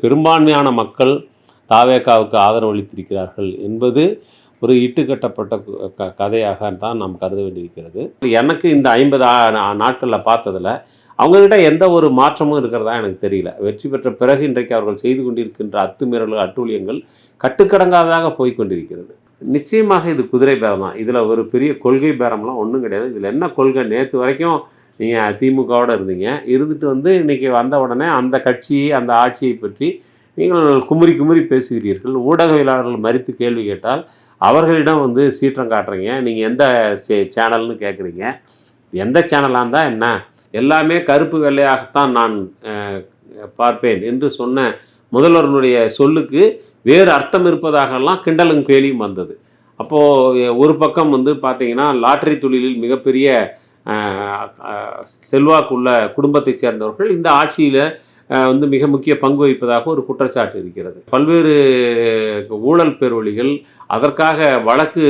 பெரும்பான்மையான மக்கள் தாவேகாவுக்கு ஆதரவு அளித்திருக்கிறார்கள் என்பது ஒரு இட்டுக்கட்டப்பட்ட கதையாகத்தான் நாம் கருத வேண்டியிருக்கிறது. எனக்கு இந்த 50 நாட்களில் பார்த்ததில் அவங்கக்கிட்ட எந்த ஒரு மாற்றமும் இருக்கிறதா எனக்கு தெரியல. வெற்றி பெற்ற பிறகு இன்றைக்கு அவர்கள் செய்து கொண்டிருக்கின்ற அத்துமீறல்கள், அட்டூழியங்கள் கட்டுக்கடங்காததாக போய்கொண்டிருக்கிறது. நிச்சயமாக இது குதிரை பேரம் தான். இதில் ஒரு பெரிய கொள்கை பேரம்லாம் ஒன்றும் கிடையாது. இதில் என்ன கொள்கை? நேற்று வரைக்கும் நீங்கள் திமுகவோடு இருந்தீங்க, இருந்துட்டு இன்றைக்கி வந்த உடனே அந்த கட்சி அந்த ஆட்சியை பற்றி நீங்கள் குமுறி குமுறி பேசுகிறீர்கள். ஊடகவியலாளர்கள் மறித்து கேள்வி கேட்டால் அவர்களிடம் சீற்றம் காட்டுறீங்க. நீங்கள் எந்த சேனல்னு கேட்குறீங்க. எந்த சேனலாக இருந்தால் என்ன, எல்லாமே கருப்பு வெள்ளையாகத்தான் நான் பார்ப்பேன் என்று சொன்ன முதல்வருடைய சொல்லுக்கு வேறு அர்த்தம் இருப்பதாகலாம் கிண்டலும் கேலியும் வந்தது. அப்போது ஒரு பக்கம் பார்த்தீங்கன்னா லாட்டரி தொழிலில் மிகப்பெரிய செல்வாக்குள்ள குடும்பத்தைச் சேர்ந்தவர்கள் இந்த ஆட்சியில் மிக முக்கிய பங்கு வகிப்பதாக ஒரு குற்றச்சாட்டு இருக்கிறது. பல்வேறு ஊழல் பேர்வழிகள், அதற்காக வழக்கு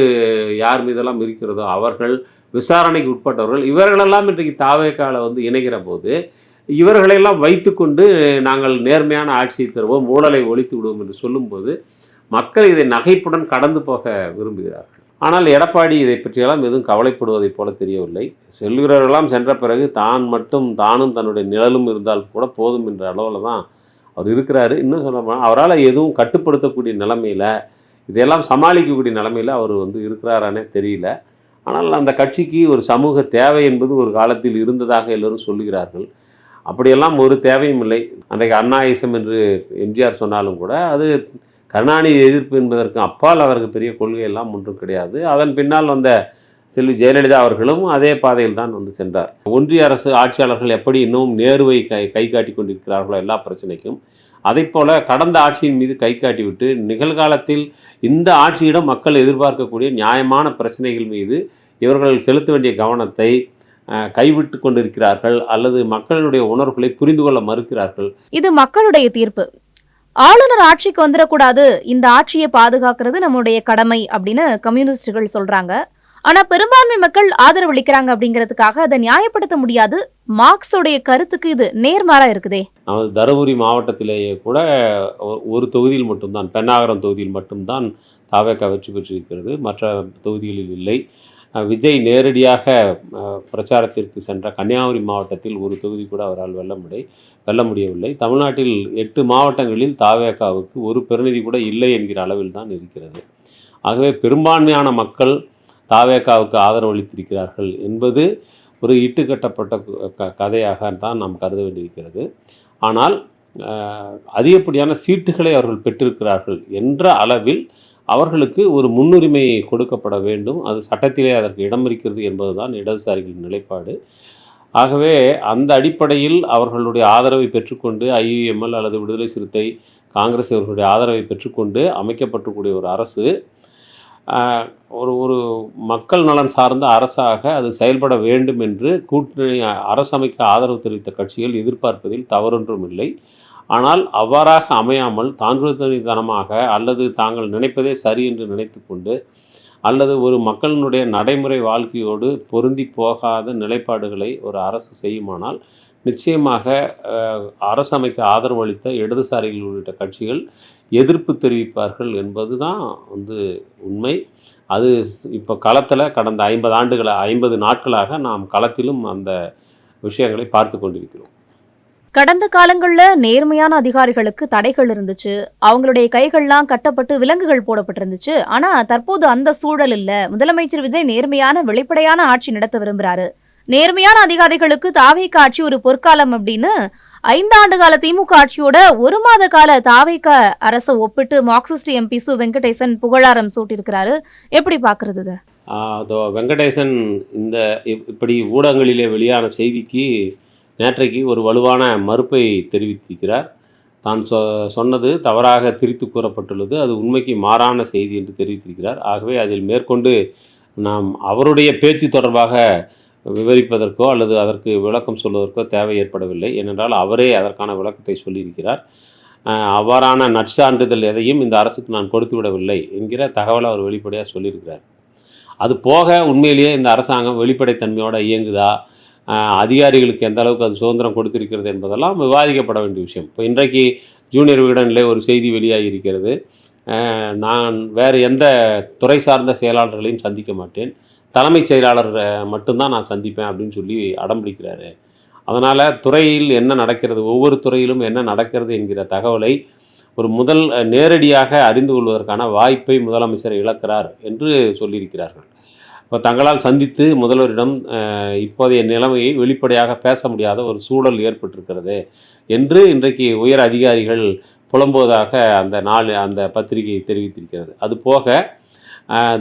யார் மீதெல்லாம் இருக்கிறதோ அவர்கள், விசாரணைக்கு உட்பட்டவர்கள், இவர்களெல்லாம் இன்றைக்கு தாவேகாவில் இணைகிற போது இவர்களெல்லாம் வைத்துக்கொண்டு நாங்கள் நேர்மையான ஆட்சியை தருவோம், ஊழலை ஒழித்து விடுவோம் என்று சொல்லும்போது மக்கள் இதை நகைப்புடன் கடந்து போக விரும்புகிறார்கள். ஆனால் எடப்பாடி இதை பற்றியெல்லாம் எதுவும் கவலைப்படுவதைப் போல தெரியவில்லை. செல்கிறவர்களெல்லாம் சென்ற பிறகு தானும் தன்னுடைய நிழலும் இருந்தால் கூட போதும் என்ற அளவில் தான் அவர் இருக்கிறாரு. இன்னும் சொல்ல அவரால் எதுவும் கட்டுப்படுத்தக்கூடிய நிலைமையில், இதையெல்லாம் சமாளிக்கக்கூடிய நிலைமையில் அவர் இருக்கிறாரானே தெரியல. ஆனால் அந்த கட்சிக்கு ஒரு சமூக தேவை என்பது ஒரு காலத்தில் இருந்ததாக எல்லோரும் சொல்லுகிறார்கள். அப்படியெல்லாம் ஒரு தேவையும் இல்லை. அன்றைக்கு அண்ணாயிசம் என்று எம்ஜிஆர் சொன்னாலும் கூட அது கருணாநிதி எதிர்ப்பு என்பதற்கு அப்பால் அவருக்கு பெரிய கொள்கையெல்லாம் ஒன்றும் கிடையாது. அதன் பின்னால் வந்த செல்வி ஜெயலலிதா அவர்களும் அதே பாதையில் தான் சென்றார். ஒன்றிய அரசு ஆட்சியாளர்கள் எப்படி இன்னும் நேருவை கை காட்டி கொண்டிருக்கிறார்களோ எல்லா பிரச்சனைக்கும், அதை போல கடந்த ஆட்சியின் மீது கை காட்டிவிட்டு நிகழ்காலத்தில் இந்த ஆட்சியிடம் மக்கள் எதிர்பார்க்கக்கூடிய நியாயமான பிரச்சனைகள் மீது இவர்கள் செலுத்த வேண்டிய கவனத்தை கைவிட்டு கொண்டிருக்கிறார்கள், அல்லது மக்களுடைய உணர்வுகளை புரிந்து கொள்ள மறுக்கிறார்கள். இது மக்களுடைய தீர்ப்பு. ஆளுநர் ஆட்சிக்கு வந்துடக்கூடாது, இந்த ஆட்சியை பாதுகாக்கிறது நம்முடைய கடமை அப்படின்னு கம்யூனிஸ்டுகள் சொல்றாங்க. ஆனா பெரும்பான்மை மக்கள் ஆதரவளிக்கிறாங்க அப்படிங்கிறதுக்காக அதை நியாயப்படுத்த முடியாது. மார்க்ஸோடைய கருத்துக்கு இது நேர்மாறா இருக்குதே. நமது தருமபுரி மாவட்டத்திலேயே கூட ஒரு தொகுதியில் மட்டும்தான், பெண்ணாகரம் தொகுதியில் மட்டும்தான் தாவேகா வெற்றி பெற்றிருக்கிறது, மற்ற தொகுதிகளில் இல்லை. விஜய் நேரடியாக பிரச்சாரத்திற்கு சென்ற கன்னியாகுமரி மாவட்டத்தில் ஒரு தொகுதி கூட அவரால் வெல்ல முடியவில்லை. தமிழ்நாட்டில் 8 மாவட்டங்களில் தாவேகாவுக்கு ஒரு பிரதிநிதி கூட இல்லை என்கிற அளவில் தான் இருக்கிறது. ஆகவே பெரும்பான்மையான மக்கள் தாவேகாவுக்கு ஆதரவு அளித்திருக்கிறார்கள் என்பது ஒரு இட்டுக்கட்டப்பட்ட கதையாகத்தான் நாம் கருத வேண்டியிருக்கிறது. ஆனால் அதிகப்படியான சீட்டுகளை அவர்கள் பெற்றிருக்கிறார்கள் என்ற அளவில் அவர்களுக்கு ஒரு முன்னுரிமை கொடுக்கப்பட வேண்டும். அது சட்டத்திலே அதற்கு இடம் இருக்கிறது என்பதுதான் இடதுசாரிகளின் நிலைப்பாடு. ஆகவே அந்த அடிப்படையில் அவர்களுடைய ஆதரவை பெற்றுக்கொண்டு IUML அல்லது விடுதலை சிறுத்தை, காங்கிரஸ் இவர்களுடைய ஆதரவை பெற்றுக்கொண்டு அமைக்கப்பட்டக்கூடிய ஒரு அரசு ஒரு மக்கள் நலன் சார்ந்த அரசாக அது செயல்பட வேண்டும் என்று கூட்டணி அரசமைக்க ஆதரவு தெரிவித்த கட்சிகள் எதிர்பார்ப்பதில் தவறொன்றும் இல்லை. ஆனால் அவ்வாறாக அமையாமல் தாழ்வுத்தனமாக அல்லது தாங்கள் நினைப்பதே சரி என்று நினைத்து கொண்டு, அல்லது ஒரு மக்களினுடைய நடைமுறை வாழ்க்கையோடு பொருந்தி போகாத நிலைப்பாடுகளை ஒரு அரசு செய்யுமானால் நிச்சயமாக அரசமைக்க ஆதரவு அளித்த இடதுசாரிகள் உள்ளிட்ட கட்சிகள் எதிர்ப்பு தெரிவிப்பார்கள் என்பது தான் உண்மை. அது இப்போ களத்தில் கடந்த 50 நாட்களாக நாம் களத்திலும் அந்த விஷயங்களை பார்த்து கொண்டிருக்கிறோம். கடந்த காலங்கள்ல நேர்மையான அதிகாரிகளுக்கு தடைகள் இருந்துச்சு, அவங்களுடைய கைகள்லாம் கட்டப்பட்டு விலங்குகள் போடப்பட்டிருந்துச்சு. ஆனா தற்போது அந்த சூழல் இல்ல. முதலமைச்சர் விஜய் நேர்மையான வெளிப்படையான ஆட்சி நடத்த விரும்புறாரு. நேர்மையான அதிகாரிகளுக்கு தாவேகா ஆட்சி ஒரு பொற்காலம் அப்படின்னு 5 ஆண்டு கால திமுக ஆட்சியோட 1 மாத கால தாவேகா அரசை ஒப்பிட்டு மார்க்சிஸ்ட் MP சு வெங்கடேசன் புகழாரம் சூட்டியிருக்கிறாரு. எப்படி பாக்குறது? வெங்கடேசன் இந்த இப்படி ஊடகங்களிலே வெளியான செய்திக்கு நேற்றைக்கு ஒரு வலுவான மறுப்பை தெரிவித்திருக்கிறார். தான் சொன்னது தவறாக திரித்து கூறப்பட்டுள்ளது, அது உண்மைக்கு மாறான செய்தி என்று தெரிவித்திருக்கிறார். ஆகவே அதில் மேற்கொண்டு நாம் அவருடைய பேச்சு தொடர்பாக விவரிப்பதற்கோ அல்லது அதற்கு விளக்கம் சொல்வதற்கோ தேவை ஏற்படவில்லை. ஏனென்றால் அவரே அதற்கான விளக்கத்தை சொல்லியிருக்கிறார். அவ்வாறான நற்சான்றிதழ் எதையும் இந்த அரசுக்கு நான் கொடுத்து விடவில்லை என்கிற தகவலை அவர் வெளிப்படையாக சொல்லியிருக்கிறார். அது போக உண்மையிலேயே இந்த அரசாங்கம் வெளிப்படைத்தன்மையோடு இயங்குதா, அதிகாரிகளுக்கு எந்த அளவுக்கு அது சுதந்திரம் கொடுத்திருக்கிறது என்பதெல்லாம் விவாதிக்கப்பட வேண்டிய விஷயம். இப்போ இன்றைக்கு ஜூனியர் விகடனிலே ஒரு செய்தி வெளியாகி இருக்கிறது. நான் வேறு எந்த துறை சார்ந்த செயலாளர்களையும் சந்திக்க மாட்டேன், தலைமைச் செயலாளர் மட்டும்தான் நான் சந்திப்பேன் அப்படின்னு சொல்லி அடம்பிடிக்கிறாரு. அதனால் துறையில் என்ன நடக்கிறது, ஒவ்வொரு துறையிலும் என்ன நடக்கிறது என்கிற தகவலை ஒரு நேரடியாக அறிந்து கொள்வதற்கான வாய்ப்பை முதலமைச்சர் இழக்கிறார் என்று சொல்லியிருக்கிறார்கள். இப்போ தங்களால் சந்தித்து முதல்வரிடம் இப்போதைய நிலைமையை வெளிப்படையாக பேச முடியாத ஒரு சூழல் ஏற்பட்டிருக்கிறது என்று இன்றைக்கு உயர் அதிகாரிகள் புலம்புவதாக அந்த பத்திரிகை தெரிவித்திருக்கிறது. அதுபோக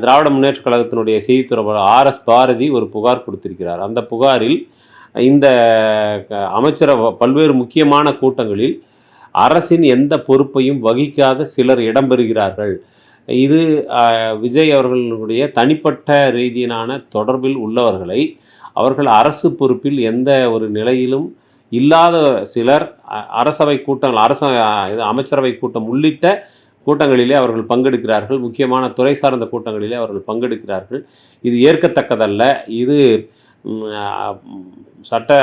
திராவிட முன்னேற்ற கழகத்தினுடைய செய்தி தொடர்பாளர் RS பாரதி ஒரு புகார் கொடுத்திருக்கிறார். அந்த புகாரில் இந்த அமைச்சர் பல்வேறு முக்கியமான கூட்டங்களில் அரசின் எந்த பொறுப்பையும் வகிக்காத சிலர் இடம்பெறுகிறார்கள், இது விஜய் அவர்களுடைய தனிப்பட்ட ரீதியிலான தொடர்பில் உள்ளவர்களை, அவர்கள் அரசு பொறுப்பில் எந்த ஒரு நிலையிலும் இல்லாத சிலர் அரசவை கூட்டங்கள் அமைச்சரவை கூட்டம் உள்ளிட்ட கூட்டங்களிலே அவர்கள் பங்கெடுக்கிறார்கள், முக்கியமான துறை சார்ந்த கூட்டங்களிலே அவர்கள் பங்கெடுக்கிறார்கள். இது ஏற்கத்தக்கதல்ல. இது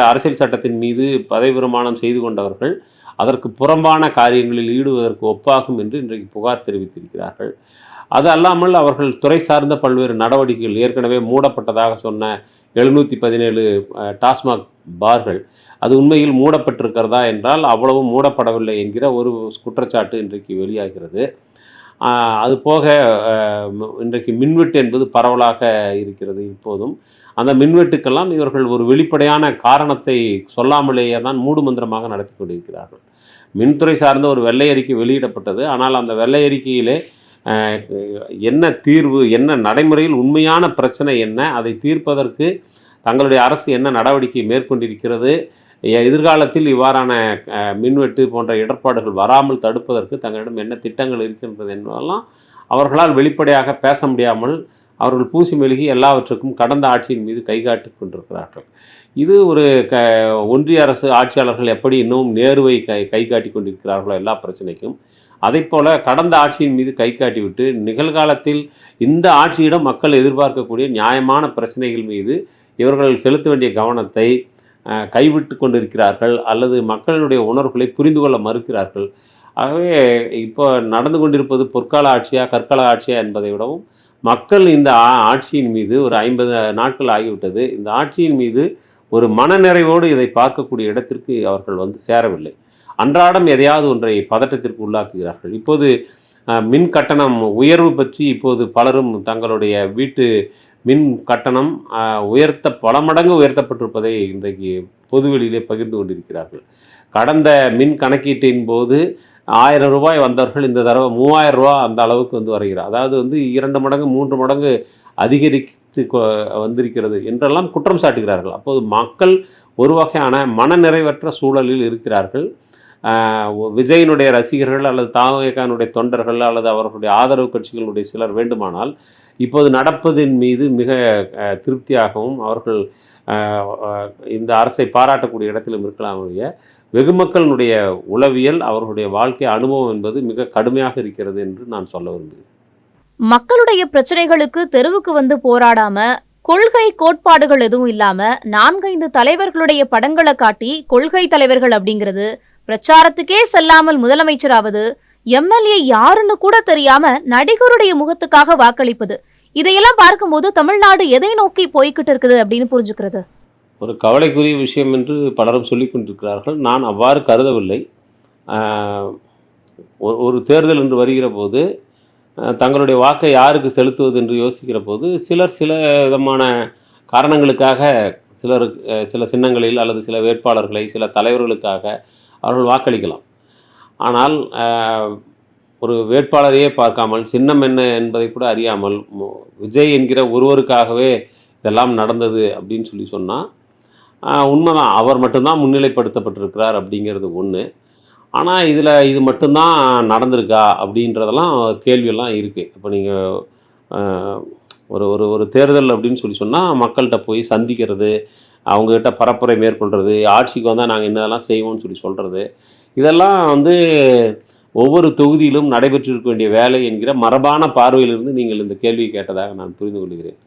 அரசியல் சட்டத்தின் மீது பதவி பிரமாணம் செய்து கொண்டவர்கள் அதற்கு புறம்பான காரியங்களில் ஈடுவதற்கு ஒப்பாகும் என்று இன்றைக்கு புகார் தெரிவித்திருக்கிறார்கள். அது அல்லாமல் அவர்கள் துறை சார்ந்த பல்வேறு நடவடிக்கைகள், ஏற்கனவே மூடப்பட்டதாக சொன்ன 717 டாஸ்மாக் பார்கள் அது உண்மையில் மூடப்பட்டிருக்கிறதா என்றால் அவ்வளவு மூடப்படவில்லை என்கிற ஒரு குற்றச்சாட்டு இன்றைக்கு வெளியாகிறது. அதுபோக இன்றைக்கு மின்வெட்டு என்பது பரவலாக இருக்கிறது. இப்போதும் அந்த மின்வெட்டுக்கெல்லாம் இவர்கள் ஒரு வெளிப்படையான காரணத்தை சொல்லாமலேயே தான் மூடுமந்திரமாக நடத்தி கொண்டிருக்கிறார்கள். மின்துறை சார்ந்த ஒரு வெள்ளை அறிக்கை வெளியிடப்பட்டது. ஆனால் அந்த வெள்ளை அறிக்கையிலே என்ன தீர்வு, என்ன நடைமுறையில் உண்மையான பிரச்சனை என்ன, அதை தீர்ப்பதற்கு தங்களுடைய அரசு என்ன நடவடிக்கை மேற்கொண்டிருக்கிறது, எதிர்காலத்தில் இவ்வாறான மின்வெட்டு போன்ற இடர்பாடுகள் வராமல் தடுப்பதற்கு தங்களிடம் என்ன திட்டங்கள் இருக்கின்றது என்பதெல்லாம் அவர்களால் வெளிப்படையாக பேச முடியாமல் அவர்கள் பூசி மெழுகி எல்லாவற்றுக்கும் கடந்த ஆட்சியின் மீது கைகாட்டி கொண்டிருக்கிறார்கள். இது ஒரு ஒன்றிய அரசு ஆட்சியாளர்கள் எப்படி இன்னும் நேருவை கை காட்டி கொண்டிருக்கிறார்களோ எல்லா பிரச்சனைக்கும், அதைப்போல கடந்த ஆட்சியின் மீது கை காட்டிவிட்டு நிகழ்காலத்தில் இந்த ஆட்சியிடம் மக்கள் எதிர்பார்க்கக்கூடிய நியாயமான பிரச்சனைகள் மீது இவர்கள் செலுத்த வேண்டிய கவனத்தை கைவிட்டு கொண்டிருக்கிறார்கள், அல்லது மக்களுடைய உணர்வுகளை புரிந்து கொள்ள மறுக்கிறார்கள். ஆகவே இப்போ நடந்து கொண்டிருப்பது பொற்கால ஆட்சியா கற்கால ஆட்சியா என்பதை விடவும் மக்கள் இந்த ஆட்சியின் மீது ஒரு 50 நாட்கள் ஆகிவிட்டது, இந்த ஆட்சியின் மீது ஒரு மனநிறைவோடு இதை பார்க்கக்கூடிய இடத்திற்கு அவர்கள் வந்து சேரவில்லை. அன்றாடம் எதையாவது ஒன்றை பதட்டத்திற்கு உள்ளாக்குகிறார்கள். இப்போது மின் கட்டணம் உயர்வு பற்றி இப்போது பலரும் தங்களுடைய வீட்டு மின் கட்டணம் பல மடங்கு உயர்த்தப்பட்டிருப்பதை இன்றைக்கு பொதுவெளியிலே பகிர்ந்து கொண்டிருக்கிறார்கள். கடந்த மின் கணக்கீட்டின் போது 1000 ரூபாய் வந்தவர்கள் இந்த தடவை 3000 ரூபா அந்த அளவுக்கு வந்து வருகிறார். அதாவது வந்து 2 மடங்கு 3 மடங்கு அதிகரித்து வந்திருக்கிறது என்றெல்லாம் குற்றம் சாட்டுகிறார்கள். அப்போது மக்கள் ஒரு வகையான மனநிறைவற்ற சூழலில் இருக்கிறார்கள். விஜயினுடைய ரசிகர்கள் அல்லது தாவேகானுடைய தொண்டர்கள் அல்லது அவர்களுடைய ஆதரவு கட்சிகளுடைய சிலர் வேண்டுமானால் இப்போது நடப்பதின் மீது மிக திருப்தியாகவும் அவர்கள் இந்த அரசை பாராட்டக்கூடிய இடத்திலும் இருக்கலாம். வெகுமக்களுடைய உளவியல், அவர்களுடைய வாழ்க்கை அனுபவம் என்பது மிக கடுமையாக இருக்கிறது என்று நான் சொல்ல விரும்புகிறேன். மக்களுடைய பிரச்சனைகளுக்கு தெருவுக்கு வந்து போராடாம, கொள்கை கோட்பாடுகள் எதுவும் இல்லாம 4-5 தலைவர்களுடைய படங்களை காட்டி கொள்கை தலைவர்கள் அப்படிங்கிறது, பிரச்சாரத்துக்கே செல்லாமல் முதலமைச்சராவது, எம்எல்ஏ யாருன்னு கூட தெரியாம நடிகருடைய முகத்துக்காக வாக்களிப்பது, இதையெல்லாம் பார்க்கும்போது தமிழ்நாடு எதை நோக்கி போய்கிட்டு இருக்குது அப்படின்னு புரிஞ்சுக்கிறது ஒரு கவலைக்குரிய விஷயம் என்று பலரும் சொல்லிக் கொண்டிருக்கிறார்கள். நான் அவ்வாறு கருதவில்லை. ஒரு தேர்தல் என்று வருகிற போது தங்களுடைய வாக்கை யாருக்கு செலுத்துவது என்று யோசிக்கிற போது சிலர் சில விதமான காரணங்களுக்காக சில சின்னங்களில் அல்லது சில வேட்பாளர்களை, சில தலைவர்களுக்காக அவர்கள் வாக்களிக்கலாம். ஆனால் ஒரு வேட்பாளரையே பார்க்காமல், சின்னம் என்ன என்பதை கூட அறியாமல், விஜய் என்கிற ஒருவருக்காகவே இதெல்லாம் நடந்தது அப்படின்னு சொன்னால் உண்மைதான். அவர் மட்டும்தான் முன்னிலைப்படுத்தப்பட்டிருக்கிறார் அப்படிங்கிறது ஒன்று. ஆனால் இது மட்டும்தான் நடந்திருக்கா அப்படின்றதெல்லாம் கேள்வியெல்லாம் இருக்குது. இப்போ நீங்கள் ஒரு தேர்தல் அப்படின்னு சொன்னால் மக்கள்கிட்ட போய் சந்திக்கிறது, அவங்கக்கிட்ட பரப்புரை மேற்கொள்கிறது, ஆட்சிக்கு வந்தால் நாங்கள் என்னதெல்லாம் செய்வோம்னு சொல்கிறது, இதெல்லாம் வந்து ஒவ்வொரு தொகுதியிலும் நடைபெற்றிருக்க வேண்டிய வேலை என்கிற மரபான பார்வையிலிருந்து நீங்கள் இந்த கேள்வியை கேட்டதாக நான் புரிந்து கொள்கிறேன்.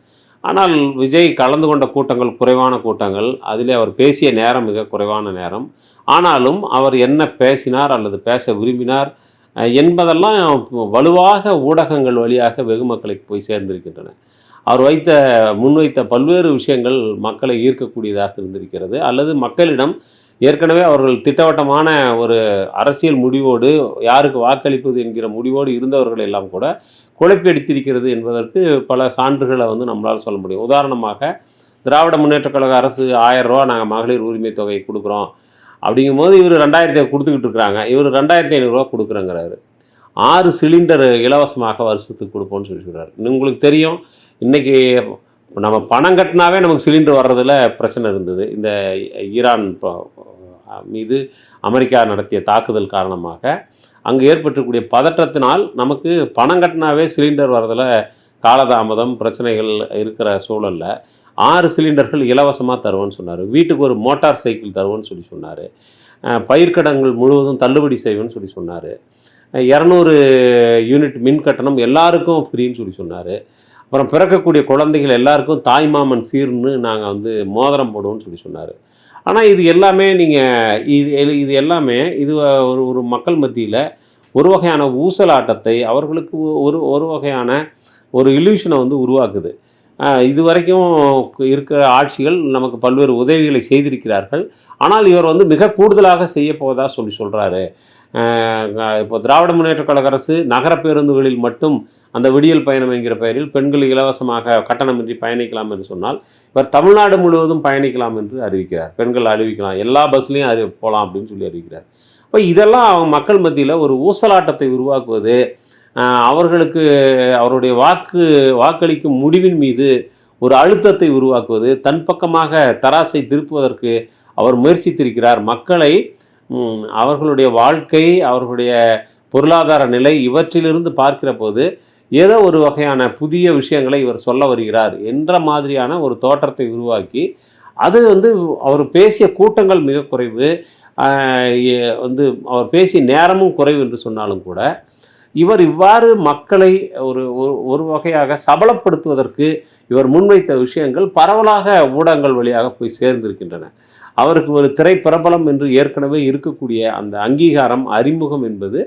ஆனால் விஜய் கலந்து கொண்ட கூட்டங்கள் குறைவான கூட்டங்கள், அதிலே அவர் பேசிய நேரம் மிக குறைவான நேரம். ஆனாலும் அவர் என்ன பேசினார் அல்லது பேச விரும்பினார் என்பதெல்லாம் வலுவாக ஊடகங்கள் வழியாக வெகு மக்களுக்கு போய் சேர்ந்திருக்கின்றன. அவர் முன்வைத்த பல்வேறு விஷயங்கள் மக்களை ஈர்க்கக்கூடியதாக இருந்திருக்கிறது. அல்லது மக்களிடம் ஏற்கனவே அவர்கள் திட்டவட்டமான ஒரு அரசியல் முடிவோடு யாருக்கு வாக்களிப்பது என்கிற முடிவோடு இருந்தவர்கள் எல்லாம் கூட குழப்படித்திருக்கிறது என்பதற்கு பல சான்றுகளை நம்மளால் சொல்ல முடியும். உதாரணமாக, திராவிட முன்னேற்றக் கழக அரசு 1000 ரூபா நாங்கள் மகளிர் உரிமை தொகை கொடுக்குறோம் அப்படிங்கும்போது இவர் 2000 கொடுத்துக்கிட்டு இருக்கிறாங்க. இவர் 2500 ரூபா கொடுக்குறேங்கிறாரு. 6 சிலிண்டர் இலவசமாக வருஷத்துக்கு கொடுப்போம்னு சொல்லிடுறாரு. உங்களுக்கு தெரியும், இன்றைக்கி நம்ம பணம் கட்டினாவே நமக்கு சிலிண்டர் வர்றதில் பிரச்சனை இருந்தது. இந்த ஈரான் மீது அமெரிக்கா நடத்திய தாக்குதல் காரணமாக அங்கு ஏற்பட்டிருக்கக்கூடிய பதற்றத்தினால் நமக்கு பணம் கட்டினாவே சிலிண்டர் வர்றதில் காலதாமதம் பிரச்சனைகள் இருக்கிற சூழலில் 6 சிலிண்டர்கள் இலவசமாக தருவோன்னு சொன்னார். வீட்டுக்கு ஒரு மோட்டார் சைக்கிள் தருவோன்னு சொன்னார். பயிர்க்கடன்கள் முழுவதும் தள்ளுபடி செய்வேன்னு சொன்னார். 200 யூனிட் மின் கட்டணம் எல்லாருக்கும் ஃப்ரீன்னு சொன்னார். அப்புறம் பிறக்கக்கூடிய குழந்தைகள் எல்லாருக்கும் தாய்மாமன் சீர்னு நாங்கள் மோதிரம் போடுவோம்னு சொன்னார். ஆனால் இது எல்லாமே இது எல்லாமே ஒரு மக்கள் மத்தியில் ஒரு வகையான ஊசலாட்டத்தை, அவர்களுக்கு ஒரு வகையான ஒரு இல்யூஷனை உருவாக்குது. இதுவரைக்கும் இருக்கிற ஆட்சிகள் நமக்கு பல்வேறு உதவிகளை செய்திருக்கிறார்கள். ஆனால் இவர் மிக கூடுதலாக செய்ய போவதா சொல்கிறாரு. இப்போ திராவிட முன்னேற்றக் கழக அரசு நகர பேருந்துகளில் மட்டும் அந்த விடியல் பயணம் என்கிற பெயரில் பெண்கள் இலவசமாக கட்டணமின்றி பயணிக்கலாம் என்று சொன்னால், இவர் தமிழ்நாடு முழுவதும் பயணிக்கலாம் என்று அறிவிக்கிறார். பெண்கள் அறிவிக்கலாம், எல்லா பஸ்லையும் போகலாம் அப்படின்னு அறிவிக்கிறார். இப்போ இதெல்லாம் மக்கள் மத்தியில் ஒரு ஊசலாட்டத்தை உருவாக்குவது, அவர்களுக்கு அவருடைய வாக்களிக்கும் முடிவின் மீது ஒரு அழுத்தத்தை உருவாக்குவது, தன் பக்கமாக தராசை திருப்புவதற்கு அவர் முயற்சித்திருக்கிறார். மக்களை அவர்களுடைய வாழ்க்கை, அவர்களுடைய பொருளாதார நிலை இவற்றிலிருந்து பார்க்கிற போது ஏதோ ஒரு வகையான புதிய விஷயங்களை இவர் சொல்ல வருகிறார் என்ற மாதிரியான ஒரு தோற்றத்தை உருவாக்கி, அது அவர் பேசிய கூட்டங்கள் மிக குறைவு, அவர் பேசிய நேரமும் குறைவு என்று சொன்னாலும் கூட, இவர் இவ்வாறு மக்களை ஒரு வகையாக சபலப்படுத்துவதற்கு இவர் முன்வைத்த விஷயங்கள் பரவலாக ஊடகங்கள் வழியாக போய் சேர்ந்திருக்கின்றன. அவருக்கு ஒரு திரை பிரபலம் என்று ஏற்கனவே இருக்கக்கூடிய அந்த அங்கீகாரம், அறிமுகம் என்பது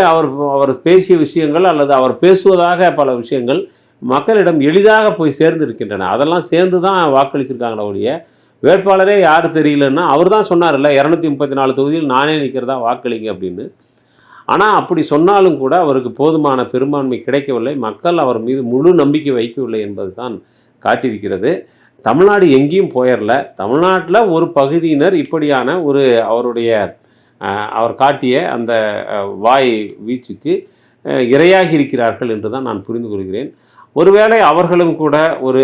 அவர் பேசிய விஷயங்கள் அல்லது அவர் பேசுவதாக பல விஷயங்கள் மக்களிடம் எளிதாக போய் சேர்ந்திருக்கின்றன. அதெல்லாம் சேர்ந்து தான் வாக்களிச்சிருக்காங்களே ஒழிய வேட்பாளரே யார் தெரியலன்னா, அவர் தான் சொன்னார்ல 234 தொகுதியில் நானே நிற்கிறதா வாக்களிங்க அப்படின்னு. ஆனால் அப்படி சொன்னாலும் கூட அவருக்கு போதுமான பெரும்பான்மை கிடைக்கவில்லை. மக்கள் அவர் மீது முழு நம்பிக்கை வைக்கவில்லை என்பது தான் காட்டியிருக்கிறது. தமிழ்நாடு எங்கேயும் போயிடல. தமிழ்நாட்டில் ஒரு பகுதியினர் இப்படியான அவர் காட்டிய அந்த வாய் வீச்சுக்கு இரையாகி இருக்கிறார்கள் என்று தான் நான் புரிந்து கொள்கிறேன். ஒருவேளை அவர்களும் கூட ஒரு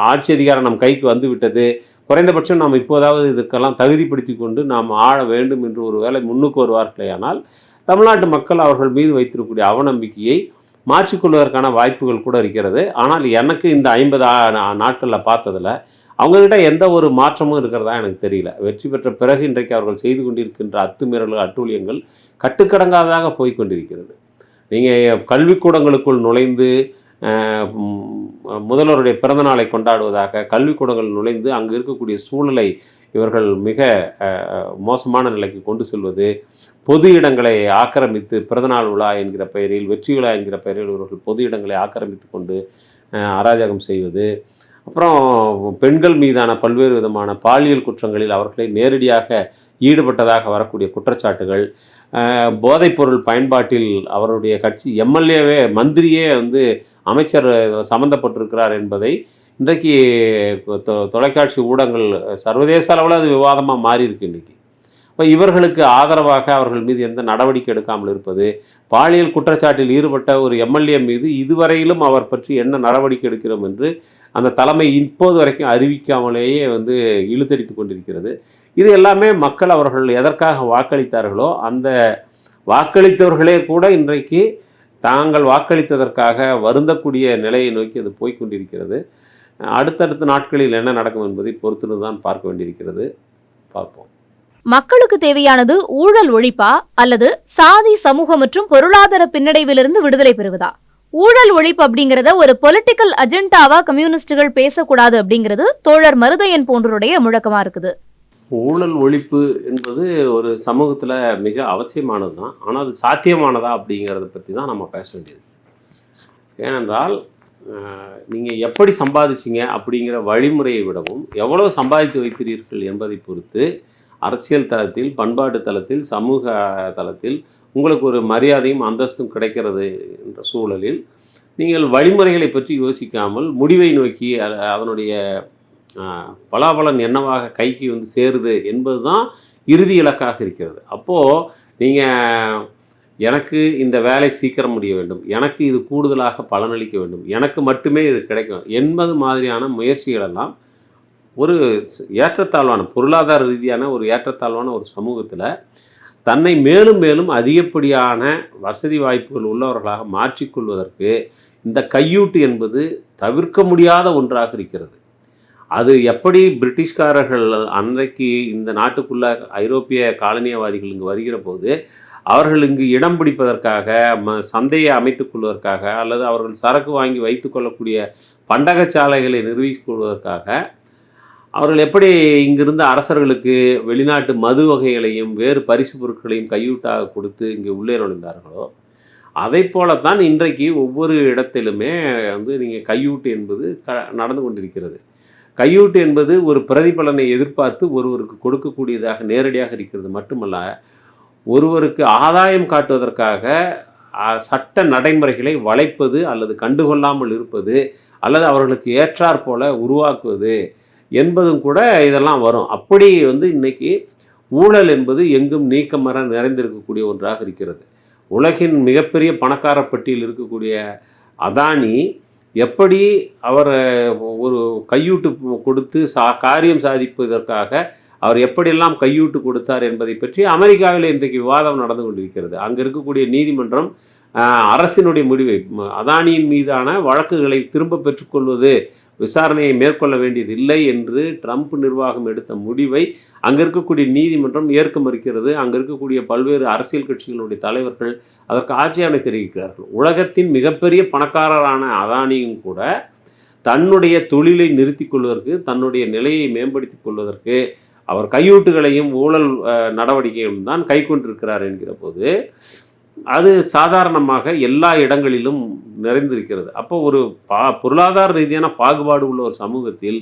ஆட்சி அதிகாரம் நம் கைக்கு வந்துவிட்டது, குறைந்தபட்சம் நாம் இப்போதாவது இதுக்கெல்லாம் தகுதிப்படுத்தி கொண்டு நாம் ஆள வேண்டும் என்று ஒரு வேளை முன்னுக்கு வருவார்களே, ஆனால் தமிழ்நாட்டு மக்கள் அவர்கள் மீது வைத்திருக்கக்கூடிய அவநம்பிக்கையை மாற்றிக்கொள்வதற்கான வாய்ப்புகள் கூட இருக்கிறது. ஆனால் எனக்கு இந்த 50 நாட்களில் பார்த்ததில் அவங்கக்கிட்ட எந்த ஒரு மாற்றமும் இருக்கிறதா எனக்கு தெரியல. வெற்றி பெற்ற பிறகு இன்றைக்கு அவர்கள் செய்து கொண்டிருக்கின்ற அத்துமீறல்கள், அட்டூழியங்கள் கட்டுக்கடங்காததாக போய்கொண்டிருக்கிறது. நீங்கள் கல்விக்கூடங்களுக்குள் நுழைந்து முதல்வருடைய பிறந்தநாளை கொண்டாடுவதாக கல்விக்கூடங்கள் நுழைந்து அங்கு இருக்கக்கூடிய சூழலை இவர்கள் மிக மோசமான நிலைக்கு கொண்டு செல்வது, பொது இடங்களை ஆக்கிரமித்து பிறந்தநாள் விழா என்கிற பெயரில், வெற்றி விழா என்கிற பெயரில் இவர்கள் பொது இடங்களை ஆக்கிரமித்து கொண்டு அராஜகம் செய்வது, அப்புறம் பெண்கள் மீதான பல்வேறு விதமான பாலியல் குற்றங்களில் அவர்களை நேரடியாக ஈடுபட்டதாக வரக்கூடிய குற்றச்சாட்டுகள், போதைப்பொருள் பயன்பாட்டில் அவருடைய கட்சி எம்எல்ஏவே, மந்திரியே அமைச்சர் சம்மந்தப்பட்டிருக்கிறார் என்பதை இன்றைக்கு தொலைக்காட்சி ஊடகங்கள் சர்வதேச அளவில் அது விவாதமாக மாறி இருக்கு இன்றைக்கி. இப்போ இவர்களுக்கு ஆதரவாக அவர்கள் மீது எந்த நடவடிக்கை எடுக்காமல் இருப்பது, பாலியல் குற்றச்சாட்டில் ஈடுபட்ட ஒரு எம்எல்ஏ மீது இதுவரையிலும் அவர் பற்றி என்ன நடவடிக்கை எடுக்கிறோம் என்று அந்த தலைமை இப்போது வரைக்கும் அறிவிக்காமலேயே இழுத்தடித்து கொண்டிருக்கிறது. இது எல்லாமே மக்கள் அவர்கள் எதற்காக வாக்களித்தார்களோ அந்த வாக்களித்தவர்களே கூட இன்றைக்கு தாங்கள் வாக்களித்ததற்காக வருந்தக்கூடிய நிலையை நோக்கி அது போய்கொண்டிருக்கிறது. அடுத்தடுத்த நாட்களில் என்ன நடக்கும் என்பதை பொறுத்து தான் பார்க்க வேண்டியிருக்கிறது. பார்ப்போம். மக்களுக்கு தேவையானது ஊழல் ஒழிப்பா அல்லது சாதி, சமூக மற்றும் பொருளாதார பின்னடைவிலிருந்து விடுதலை பெறுவதா? ஊழல் ஒழிப்பு அப்படிங்கறத ஒரு பொலிட்டிக்கல் அஜெண்டாவா கம்யூனிஸ்டுகள் பேசக்கூடாது அப்படிங்கிறது தோழர் மருதையன் போன்றோருடைய முழக்கமா இருக்குது. ஊழல் ஒழிப்பு என்பது ஒரு சமூகத்தில் மிக அவசியமானது தான். ஆனால் அது சாத்தியமானதா அப்படிங்கிறத பற்றி தான் நம்ம பேச வேண்டியது. ஏனென்றால் நீங்கள் எப்படி சம்பாதிச்சிங்க அப்படிங்கிற வழிமுறையை விடவும் எவ்வளோ சம்பாதித்து வைக்கிறீர்கள் என்பதை பொறுத்து அரசியல் தளத்தில், பண்பாட்டு தளத்தில், சமூக தளத்தில் உங்களுக்கு ஒரு மரியாதையும் அந்தஸ்தும் கிடைக்கிறது என்ற சூழலில் நீங்கள் வழிமுறைகளை பற்றி யோசிக்காமல் முடிவை நோக்கி அதனுடைய பலாபலன் என்னவாக கைக்கு வந்து சேருது என்பது தான் இறுதி இலக்காக இருக்கிறது. அப்போது நீங்கள் எனக்கு இந்த வேலை சீக்கிரம் முடிய வேண்டும், எனக்கு இது கூடுதலாக பலனளிக்க வேண்டும், எனக்கு மட்டுமே இது கிடைக்கும் என்பது மாதிரியான முயற்சிகளெல்லாம் ஒரு ஏற்றத்தாழ்வான பொருளாதார ரீதியான ஒரு ஏற்றத்தாழ்வான ஒரு சமூகத்தில் தன்னை மேலும் மேலும் அதிகப்படியான வசதி வாய்ப்புகள் உள்ளவர்களாக மாற்றிக்கொள்வதற்கு இந்த கையூட்டு என்பது தவிர்க்க முடியாத ஒன்றாக இருக்கிறது. அது எப்படி பிரிட்டிஷ்காரர்கள் அன்றைக்கு இந்த நாட்டுக்குள்ள ஐரோப்பிய காலனியவாதிகள் இங்கு வருகிற போது அவர்கள் இங்கு இடம் பிடிப்பதற்காக சந்தையை அமைத்துக் கொள்வதற்காக அல்லது அவர்கள் சரக்கு வாங்கி வைத்து கொள்ளக்கூடிய பண்டகச்சாலைகளை நிர்வகித்துக் கொள்வதற்காக அவர்கள் எப்படி இங்கிருந்த அரசர்களுக்கு வெளிநாட்டு மது வகைகளையும் வேறு பரிசு பொருட்களையும் கையூட்டாக கொடுத்து இங்கே உள்ளே நுழைந்தார்களோ அதை போலத்தான் இன்றைக்கு ஒவ்வொரு இடத்திலுமே வந்து நீங்கள் கையூட்டு என்பது நடந்து கொண்டிருக்கிறது. கையூட்டு என்பது ஒரு பிரதிபலனை எதிர்பார்த்து ஒருவருக்கு கொடுக்கக்கூடியதாக நேரடியாக இருக்கிறது மட்டுமல்ல, ஒருவருக்கு ஆதாயம் காட்டுவதற்காக சட்ட நடைமுறைகளை வளைப்பது அல்லது கண்டுகொள்ளாமல் இருப்பது அல்லது அவர்களுக்கு ஏற்றாற் போல உருவாக்குவது என்பதும் கூட இதெல்லாம் வரும். அப்படி வந்து இன்றைக்கி ஊழல் என்பது எங்கும் நீக்கமர நிறைந்திருக்கக்கூடிய ஒன்றாக இருக்கிறது. உலகின் மிகப்பெரிய பணக்கார பட்டியலில் இருக்கக்கூடிய அதானி எப்படி அவர் ஒரு கையூட்டு கொடுத்து காரியம் சாதிப்பதற்காக அவர் எப்படியெல்லாம் கையூட்டு கொடுத்தார் என்பதை பற்றி அமெரிக்காவில் இன்றைக்கு விவாதம் நடந்து கொண்டிருக்கிறது. அங்கே இருக்கக்கூடிய நீதிமன்றம் அரசினுடைய முடிவை அதானியின் மீதான வழக்குகளை திரும்ப பெற்றுக்கொள்வது விசாரணையை மேற்கொள்ள வேண்டியது இல்லை என்று ட்ரம்ப் நிர்வாகம் எடுத்த முடிவை அங்கே இருக்கக்கூடிய நீதிமன்றம் ஏற்க மறுக்கிறது. அங்கே இருக்கக்கூடிய பல்வேறு அரசியல் கட்சிகளுடைய தலைவர்கள் அதற்கு ஆட்சேபனை தெரிவிக்கிறார்கள். உலகத்தின் மிகப்பெரிய பணக்காரரான அதானியும் கூட தன்னுடைய தொழிலை நிறுத்தி கொள்வதற்கு, தன்னுடைய நிலையை மேம்படுத்தி கொள்வதற்கு அவர் கையூட்டுகளையும் ஊழல் நடவடிக்கைகளும் தான் கை கொண்டிருக்கிறார் என்கிற போது அது சாதாரணமாக எல்லா இடங்களிலும் நிறைந்திருக்கிறது. அப்போ ஒரு பொருளாதார ரீதியான பாகுபாடு உள்ள ஒரு சமூகத்தில்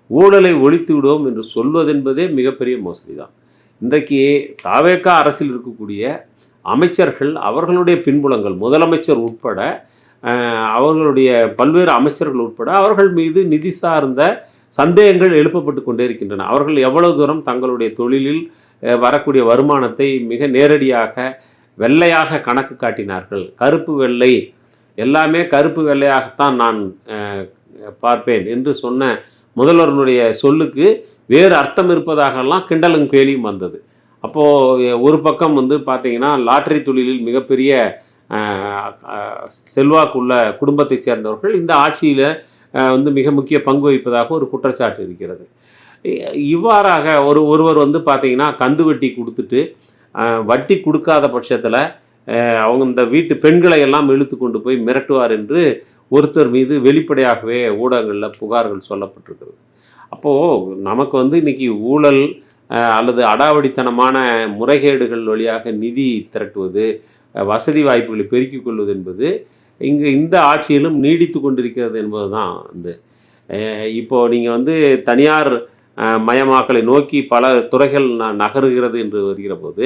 ஊழலை ஒழித்து விடுவோம் என்று சொல்வதென்பதே மிகப்பெரிய மோசடி தான். இன்றைக்கு தாவேகா அரசில் இருக்கக்கூடிய அமைச்சர்கள் அவர்களுடைய பின்புலங்கள், முதலமைச்சர் உட்பட அவர்களுடைய பல்வேறு அமைச்சர்கள் உட்பட அவர்கள் மீது நிதி சார்ந்த சந்தேகங்கள் எழுப்பப்பட்டு கொண்டே இருக்கின்றன. அவர்கள் எவ்வளவு தூரம் தங்களுடைய தொழிலில் வரக்கூடிய வருமானத்தை மிக நேரடியாக வெள்ளையாக கணக்கு காட்டினார்கள். கருப்பு வெள்ளை எல்லாமே கருப்பு வெள்ளையாகத்தான் நான் பார்ப்பேன் என்று சொன்ன முதல்வருடைய சொல்லுக்கு வேறு அர்த்தம் இருப்பதாகலாம் கிண்டலும் கேலியும் வந்தது. அப்போது ஒரு பக்கம் வந்து பார்த்திங்கன்னா லாட்டரி தொழிலில் மிகப்பெரிய செல்வாக்குள்ள குடும்பத்தைச் சேர்ந்தவர்கள் இந்த ஆட்சியில் வந்து மிக முக்கிய பங்கு வகிப்பதாக ஒரு குற்றச்சாட்டு இருக்கிறது. இவ்வாறாக ஒருவர் வந்து பார்த்திங்கன்னா கந்து வட்டி கொடுத்துட்டு வட்டி கொடுக்காத பட்சத்தில் அவங்க இந்த வீட்டு பெண்களை எல்லாம் இழுத்து கொண்டு போய் மிரட்டுவார் என்று ஒருத்தர் மீது வெளிப்படையாகவே ஊடகங்களில் புகார்கள் சொல்லப்பட்டிருக்கிறது. அப்போது நமக்கு வந்து இன்றைக்கி ஊழல் அல்லது அடாவடித்தனமான முறைகேடுகள் வழியாக நிதி திரட்டுவது, வசதி வாய்ப்புகளை பெருக்கிக் கொள்வது என்பது இந்த ஆட்சியிலும் நீடித்து கொண்டிருக்கிறது என்பது தான் வந்து இப்போது நீங்கள் வந்து தனியார் மயமாக்கலை நோக்கி பல துறைகள் நகருகிறது என்று வருகிற போது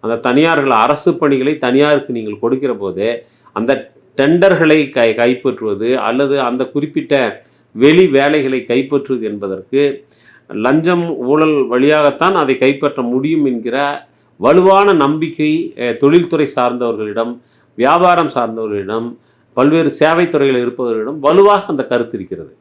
அந்த தனியார்கள் அரசு பணிகளை தனியாருக்கு நீங்கள் கொடுக்கிற போதே அந்த டெண்டர்களை கைப்பற்றுவது அல்லது அந்த குறிப்பிட்ட வெளி வேலைகளை கைப்பற்றுவது என்பதற்கு லஞ்சம் ஊழல் வழியாகத்தான் அதை கைப்பற்ற முடியும் என்கிற வலுவான நம்பிக்கை தொழில்துறை சார்ந்தவர்களிடம், வியாபாரம் சார்ந்தவர்களிடம், பல்வேறு சேவைத்துறையில் இருப்பவர்களிடம் வலுவாக அந்த கருத்து இருக்கிறது.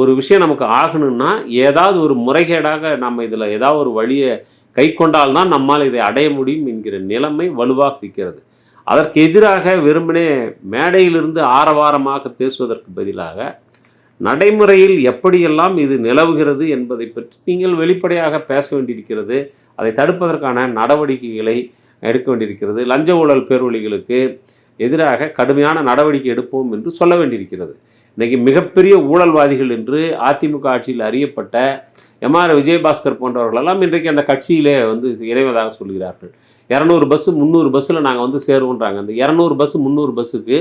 ஒரு விஷயம் நமக்கு ஆகணும்னா ஏதாவது ஒரு முறைகேடாக நம்ம இதில் ஏதாவது ஒரு வழியை கை கொண்டால்தான் நம்மால் இதை அடைய முடியும் என்கிற நிலைமை வலுவாக இருக்கிறது. அதற்கு எதிராக வெறுமனே மேடையிலிருந்து ஆரவாரமாக பேசுவதற்கு பதிலாக நடைமுறையில் எப்படியெல்லாம் இது நிலவுகிறது என்பதை பற்றி நீங்கள் வெளிப்படையாக பேச வேண்டியிருக்கிறது. அதை தடுப்பதற்கான நடவடிக்கைகளை எடுக்க வேண்டியிருக்கிறது. லஞ்ச ஊழல் பேர்வழிகளுக்கு எதிராக கடுமையான நடவடிக்கை எடுப்போம் என்று சொல்ல வேண்டியிருக்கிறது. இன்றைக்கி மிகப்பெரிய ஊழல்வாதிகள் என்று அதிமுக ஆட்சியில் அறியப்பட்ட எம்ஆர் விஜயபாஸ்கர் போன்றவர்களெல்லாம் இன்றைக்கு அந்த கட்சியிலே வந்து இணைவதாக சொல்கிறார்கள். 200 பஸ்ஸு 300 பஸ்ஸில் நாங்கள் வந்து சேருவோன்றாங்க. அந்த 200 பஸ்ஸு 300 பஸ்ஸுக்கு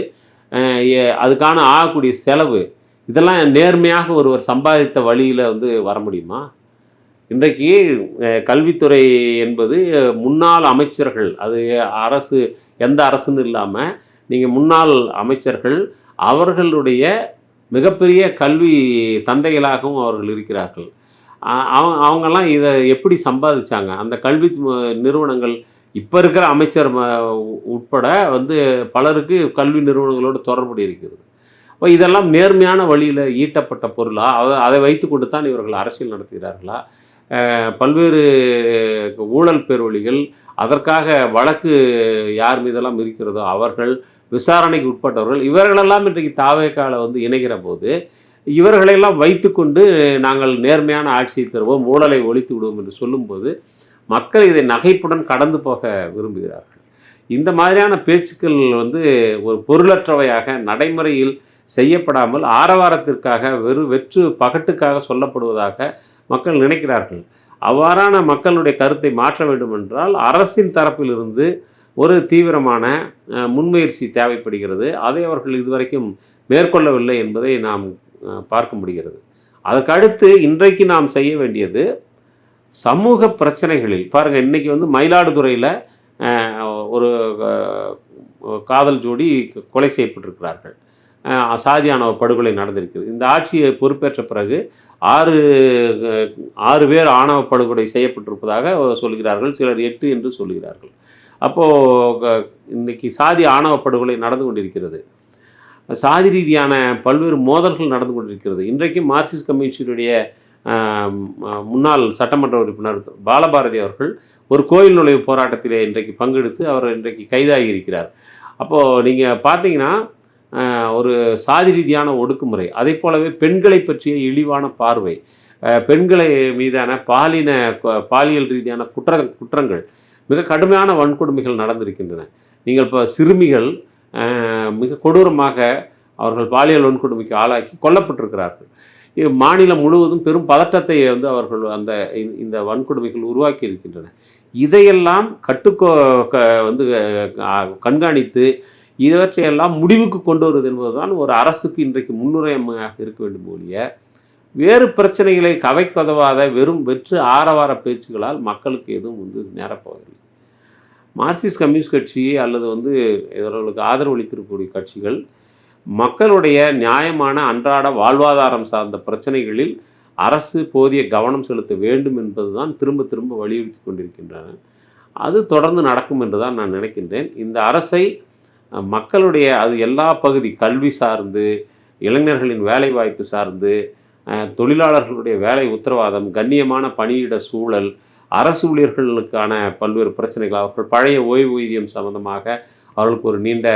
அதுக்கான ஆகக்கூடிய செலவு இதெல்லாம் நேர்மையாக ஒருவர் சம்பாதித்த வழியில் வந்து வர முடியுமா? இன்றைக்கு கல்வித்துறை என்பது முன்னாள் அமைச்சர்கள், அது அரசு எந்த அரசுன்னு இல்லாமல் நீங்கள் முன்னாள் அமைச்சர்கள் அவர்களுடைய மிகப்பெரிய கல்வி தந்தைகளாகவும் அவர்கள் இருக்கிறார்கள். அவங்கெல்லாம் இதை எப்படி சம்பாதிச்சாங்க? அந்த கல்வி நிறுவனங்கள் இப்போ இருக்கிற அமைச்சர் உட்பட வந்து பலருக்கு கல்வி நிறுவனங்களோடு தொடர்புடைய இருக்கிறது. அப்போ இதெல்லாம் நேர்மையான வழியில் ஈட்டப்பட்ட பொருளா? அதை வைத்து கொண்டு தான் இவர்கள் அரசியல் நடத்துகிறார்களா? பல்வேறு ஊழல் பேர்வழிகள், அதற்காக வழக்கு யார் மீதெல்லாம் இருக்கிறதோ அவர்கள், விசாரணைக்கு உட்பட்டவர்கள், இவர்களெல்லாம் இன்றைக்கு தாவேக்கால வந்து இணைகிற போது இவர்களெல்லாம் வைத்துக்கொண்டு நாங்கள் நேர்மையான ஆட்சியை தருவோம், ஊழலை ஒழித்து விடுவோம் என்று சொல்லும்போது மக்கள் இதை நகைப்புடன் கடந்து போக விரும்புகிறார்கள். இந்த மாதிரியான பேச்சுக்கள் வந்து ஒரு பொருளற்றவையாக நடைமுறையில் செய்யப்படாமல் ஆரவாரத்திற்காக வெற்று பகட்டுக்காக சொல்லப்படுவதாக மக்கள் நினைக்கிறார்கள். அவ்வாறான மக்களுடைய கருத்தை மாற்ற வேண்டும் என்றால் அரசின் தரப்பிலிருந்து ஒரு தீவிரமான முன்முயற்சி தேவைப்படுகிறது. அதை அவர்கள் இதுவரைக்கும் மேற்கொள்ளவில்லை என்பதை நாம் பார்க்க முடிகிறது. அதற்கடுத்து இன்றைக்கு நாம் செய்ய வேண்டியது சமூக பிரச்சனைகளில் பாருங்கள். இன்றைக்கி வந்து மயிலாடுதுறையில் ஒரு காதல் ஜோடி கொலை செய்யப்பட்டிருக்கிறார்கள். சாதியானவ படுகொலை நடந்திருக்கிறது. இந்த ஆட்சியை பொறுப்பேற்ற பிறகு 6 பேர் ஆணவ படுகொலை செய்யப்பட்டிருப்பதாக சொல்கிறார்கள். சிலர் 8 என்று சொல்கிறார்கள். அப்போது இன்றைக்கி சாதி ஆணவ படுகொலை நடந்து கொண்டிருக்கிறது. சாதி ரீதியான பல்வேறு மோதல்கள் நடந்து கொண்டிருக்கிறது. இன்றைக்கு மார்க்சிஸ்ட் கம்யூனிஸ்டுடைய முன்னாள் சட்டமன்ற உறுப்பினர் பாலபாரதி அவர்கள் ஒரு கோயில் நுழைவு போராட்டத்திலே இன்றைக்கு பங்கெடுத்து அவர் இன்றைக்கு கைதாகி இருக்கிறார். அப்போது நீங்கள் பார்த்தீங்கன்னா ஒரு சாதி ரீதியான ஒடுக்குமுறை, அதே போலவே பெண்களை பற்றிய இழிவான பார்வை, பெண்களை மீதான பாலியல் ரீதியான குற்றங்கள், மிக கடுமையான வன்கொடுமைகள் நடந்திருக்கின்றன. நீங்கள் இப்போ சிறுமிகள் மிக கொடூரமாக அவர்கள் பாலியல் வன்கொடுமைக்கு ஆளாக்கி கொல்லப்பட்டிருக்கிறார்கள். மாநிலம் முழுவதும் பெரும் பதட்டத்தை வந்து அவர்கள் இந்த வன்கொடுமைகள் உருவாக்கி இருக்கின்றன. இதையெல்லாம் வந்து கண்காணித்து இவற்றையெல்லாம் முடிவுக்கு கொண்டு வருவது என்பதுதான் ஒரு அரசுக்கு இன்றைக்கு முன்னுரிமையாக இருக்க வேண்டும் ஒழிய வேறு பிரச்சனைகளை கதைவாத வெறும் வெற்று ஆரவார பேச்சுகளால் மக்களுக்கு எதுவும் வந்து நேரப்போவதில்லை. மார்க்சிஸ்ட் கம்யூனிஸ்ட் கட்சி அல்லது வந்து இவர்களுக்கு ஆதரவு அளித்திருக்கக்கூடிய கட்சிகள் மக்களுடைய நியாயமான அன்றாட வாழ்வாதாரம் சார்ந்த பிரச்சனைகளில் அரசு போதிய கவனம் செலுத்த வேண்டும் என்பதுதான் திரும்ப திரும்ப வலியுறுத்தி கொண்டிருக்கின்றன. அது தொடர்ந்து நடக்கும் என்று தான் நான் நினைக்கின்றேன். இந்த அரசை மக்களுடைய அது எல்லா பகுதி, கல்வி சார்ந்து, இளைஞர்களின் வேலை வாய்ப்பு சார்ந்து, தொழிலாளர்களுடைய வேலை உத்தரவாதம், கண்ணியமான பணியிட சூழல், அரசு ஊழியர்களுக்கான பல்வேறு பிரச்சனைகள், அவர்கள் பழைய ஓய்வூதியம் சம்பந்தமாக அவர்களுக்கு ஒரு நீண்ட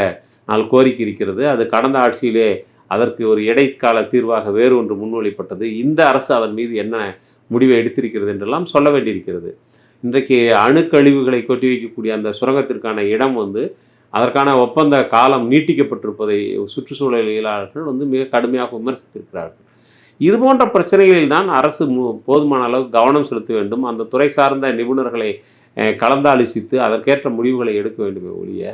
நாள் கோரிக்கை இருக்கிறது. அது கடந்த ஆட்சியிலே அதற்கு ஒரு இடைக்கால தீர்வாக வேறு ஒன்று முன்மொழிப்பட்டது. இந்த அரசு அதன் மீது என்ன முடிவை எடுத்திருக்கிறது என்றெல்லாம் சொல்ல வேண்டியிருக்கிறது. இன்றைக்கு அணுக்கழிவுகளை கொட்டி வைக்கக்கூடிய அந்த சுரங்கத்திற்கான இடம் வந்து அதற்கான ஒப்பந்த காலம் நீட்டிக்கப்பட்டிருப்பதை சுற்றுச்சூழலியலாளர்கள் வந்து மிக கடுமையாக விமர்சித்திருக்கிறார்கள். இது போன்ற பிரச்சனைகளில் தான் அரசு போதுமான அளவு கவனம் செலுத்த வேண்டும். அந்த துறை சார்ந்த நிபுணர்களை கலந்தாலோசித்து அதற்கேற்ற முடிவுகளை எடுக்க வேண்டுமே ஒழிய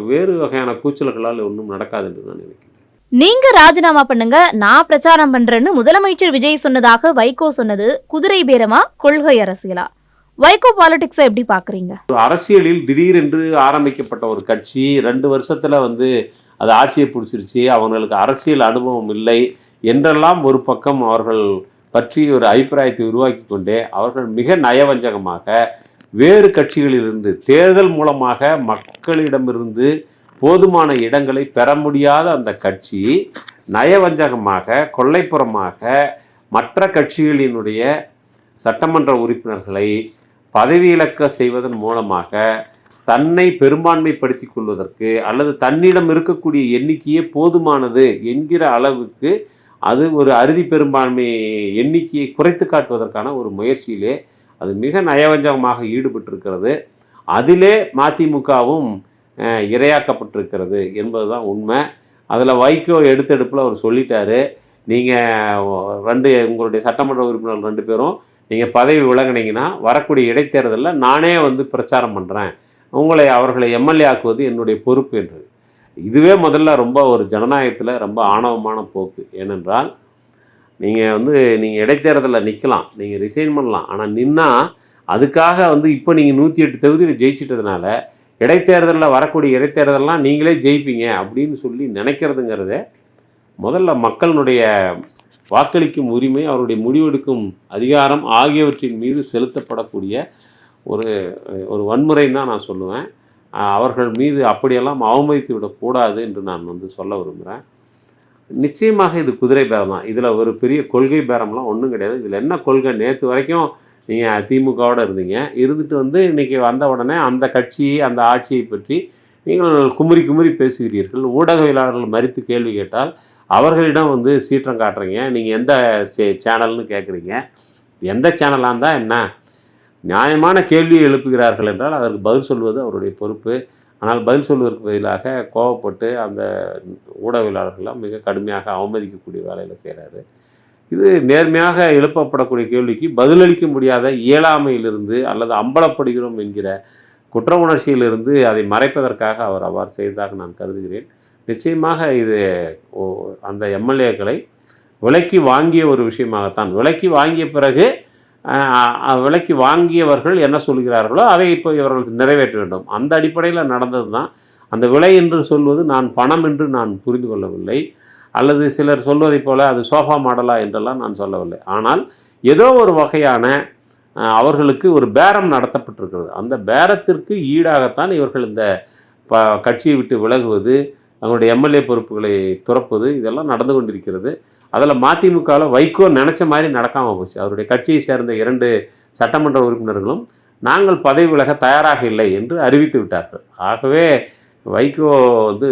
வேறு வகையான கூச்சல்களால் ஒன்றும் நடக்காது என்று நான் நினைக்கிறேன். நீங்க ராஜினாமா பண்ணுங்க, நான் பிரச்சாரம் பண்றேன்னு முதலமைச்சர் விஜய் சொன்னதாக வைகோ சொன்னது குதிரை பேரமா, கொள்கை அரசியலா? வைகோ பாலிடிக்ஸை எப்படி பாக்குறீங்க? அரசியலில் திடீரென்று ஆரம்பிக்கப்பட்ட ஒரு கட்சி 2 வருஷத்துல வந்து அது ஆட்சியை பிடிச்சிருச்சு, அவங்களுக்கு அரசியல் அனுபவம் இல்லை என்றெல்லாம் ஒரு பக்கம் அவர்கள் பற்றி ஒரு அபிப்பிராயத்தை உருவாக்கி கொண்டே அவர்கள் மிக நயவஞ்சகமாக வேறு கட்சிகளிலிருந்து தேர்தல் மூலமாக மக்களிடமிருந்து போதுமான இடங்களை பெற முடியாத அந்த கட்சி நயவஞ்சகமாக கொள்ளைப்புறமாக மற்ற கட்சிகளினுடைய சட்டமன்ற உறுப்பினர்களை பதவியிழக்க செய்வதன் மூலமாக தன்னை பெரும்பான்மைப்படுத்தி கொள்வதற்கு அல்லது தன்னிடம் இருக்கக்கூடிய எண்ணிக்கையே போதுமானது என்கிற அளவுக்கு அது ஒரு அறுதி பெரும்பான்மை எண்ணிக்கையை குறைத்து காட்டுவதற்கான ஒரு முயற்சியிலே அது மிக நயவஞ்சகமாக ஈடுபட்டிருக்கிறது. அதிலே மதிமுகவும் இரையாக்கப்பட்டிருக்கிறது என்பது தான் உண்மை. அதில் வைகோ எடுத்தெடுப்பில் அவர் சொல்லிட்டாரு, நீங்கள் உங்களுடைய சட்டமன்ற உறுப்பினர்கள் 2 பேரும் நீங்கள் பதவி விலகினீங்கன்னா வரக்கூடிய இடைத்தேர்தலில் நானே வந்து பிரச்சாரம் பண்ணுறேன், அவர்களை எம்எல்ஏ ஆக்குவது என்னுடைய பொறுப்பு என்று. இதுவே முதல்ல ரொம்ப ஒரு ஜனநாயகத்தில் ரொம்ப ஆணவமான போக்கு. ஏனென்றால் நீங்கள் இடைத்தேர்தலில் நிற்கலாம், நீங்கள் ரிசைன் பண்ணலாம், ஆனால் நின்னா அதுக்காக வந்து இப்போ நீங்கள் 108 தொகுதியில் ஜெயிச்சிட்டதுனால இடைத்தேர்தலில் வரக்கூடிய இடைத்தேர்தலெலாம் நீங்களே ஜெயிப்பீங்க அப்படின்னு சொல்லி நினைக்கிறதுங்கிறத முதல்ல மக்களுடைய வாக்களிக்கும் உரிமை, அவருடைய முடிவெடுக்கும் அதிகாரம் ஆகியவற்றின் மீது செலுத்தப்படக்கூடிய ஒரு வன்முறைன்னு தான் நான் சொல்லுவேன். அவர்கள் மீது அப்படியெல்லாம் அவமதித்து விடக்கூடாது என்று நான் வந்து சொல்ல விரும்புகிறேன். நிச்சயமாக இது குதிரை பேரம் தான். இதில் ஒரு பெரிய கொள்கை பேரம்லாம் ஒன்றும் கிடையாது. இதில் என்ன கொள்கை? நேற்று வரைக்கும் நீங்கள் திமுகவோடு இருந்துட்டு வந்து இன்றைக்கி வந்த உடனே அந்த கட்சி அந்த ஆட்சியை பற்றி நீங்கள் குமுறி பேசுகிறீர்கள். ஊடகவியலாளர்கள் மறித்து கேள்வி கேட்டால் அவர்களிடம் வந்து சீற்றம் காட்டுறீங்க. நீங்கள் எந்த சேனல்னு கேட்குறீங்க. எந்த சேனலாக இருந்தால் என்ன? நியாயமான கேள்வியை எழுப்புகிறார்கள் என்றால் அதற்கு பதில் சொல்வது அவருடைய பொறுப்பு. ஆனால் பதில் சொல்வதற்கு பதிலாக கோபப்பட்டு அந்த ஊடகவியலாளர்கள்லாம் மிக கடுமையாக அவமதிக்கக்கூடிய வேலையில் செய்கிறாரு. இது நேர்மையாக எழுப்பப்படக்கூடிய கேள்விக்கு பதிலளிக்க முடியாத இயலாமையிலிருந்து அல்லது அம்பலப்படுகிறோம் என்கிற குற்ற உணர்ச்சியிலிருந்து அதை மறைப்பதற்காக அவர் அவ்வாறு செய்ததாக நான் கருதுகிறேன். நிச்சயமாக இது அந்த எம்எல்ஏக்களை விலைக்கு வாங்கிய ஒரு விஷயமாகத்தான். விலைக்கு வாங்கிய பிறகு விலைக்கு வாங்கியவர்கள் என்ன சொல்கிறார்களோ அதை இப்போ இவர்கள் நிறைவேற்ற வேண்டும். அந்த அடிப்படையில் நடந்தது தான். அந்த விலை என்று சொல்வது நான் பணம் என்று நான் புரிந்து கொள்ளவில்லை. அல்லது சிலர் சொல்வதைப் போல அது சோஃபா மாடலா என்றெல்லாம் நான் சொல்லவில்லை. ஆனால் ஏதோ ஒரு வகையான அவர்களுக்கு ஒரு பேரம் நடத்தப்பட்டிருக்கிறது. அந்த பேரத்திற்கு ஈடாகத்தான் இவர்கள் இந்த கட்சியை விட்டு விலகுவது, அவங்களுடைய எம்எல்ஏ பொறுப்புகளை துறப்பது, இதெல்லாம் நடந்து கொண்டிருக்கிறது. அதில் மதிமுகவில் வைகோ நினச்ச மாதிரி நடக்காமல் போச்சு. அவருடைய கட்சியை சேர்ந்த 2 சட்டமன்ற உறுப்பினர்களும் நாங்கள் பதவி விலக தயாராக இல்லை என்று அறிவித்து விட்டார்கள். ஆகவே வைகோ வந்து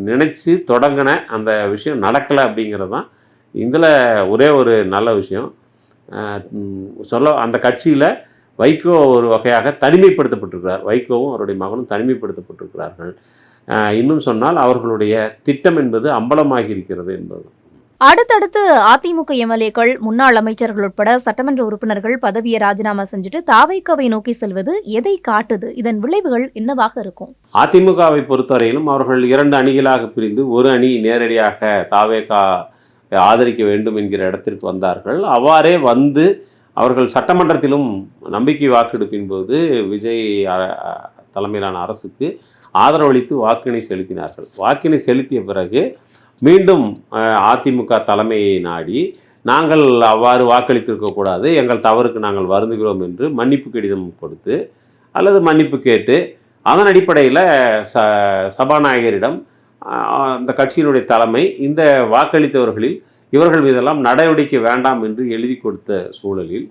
நினச்சி தொடங்கின அந்த விஷயம் நடக்கலை அப்படிங்கிறது தான் இதில் ஒரே ஒரு நல்ல விஷயம். அந்த கட்சியில் வைகோ ஒரு வகையாக தனிமைப்படுத்தப்பட்டிருக்கிறார். வைகோவும் அவருடைய மகனும் தனிமைப்படுத்தப்பட்டிருக்கிறார்கள். இன்னும் சொன்னால் அவர்களுடைய திட்டம் என்பது அம்பலமாகி இருக்கிறது என்பது. அடுத்தடுத்து அதிமுக எம்எல்ஏக்கள், முன்னாள் அமைச்சர்கள் உட்பட சட்டமன்ற உறுப்பினர்கள் பதவியை ராஜினாமா செஞ்சுட்டு தாவேக்காவை நோக்கி செல்வது எதை காட்டுது? இதன் விளைவுகள் என்னவாக இருக்கும்? அதிமுகவை பொறுத்தவரையிலும் அவர்கள் 2 அணிகளாக பிரிந்து ஒரு அணி நேரடியாக தாவேக்கா ஆதரிக்க வேண்டும் என்கிற இடத்திற்கு வந்தார்கள். அவ்வாறே வந்து அவர்கள் சட்டமன்றத்திலும் நம்பிக்கை வாக்கெடுப்பின் போது விஜய் தலைமையிலான அரசுக்கு ஆதரவளித்து வாக்கினை செலுத்தினார்கள். வாக்கினை செலுத்திய பிறகு மீண்டும் அதிமுக தலைமையை நாடி நாங்கள் அவ்வாறு வாக்களித்திருக்கக்கூடாது, எங்கள் தவறுக்கு நாங்கள் வருந்துகிறோம் என்று மன்னிப்பு கடிதம் கொடுத்து அல்லது மன்னிப்பு கேட்டு அதன் அடிப்படையில் சபாநாயகரிடம் அந்த கட்சியினுடைய தலைமை இந்த வாக்களித்தவர்களில் இவர்கள் மீதெல்லாம் நடவடிக்கை வேண்டாம் என்று எழுதி கொடுத்த சூழலில்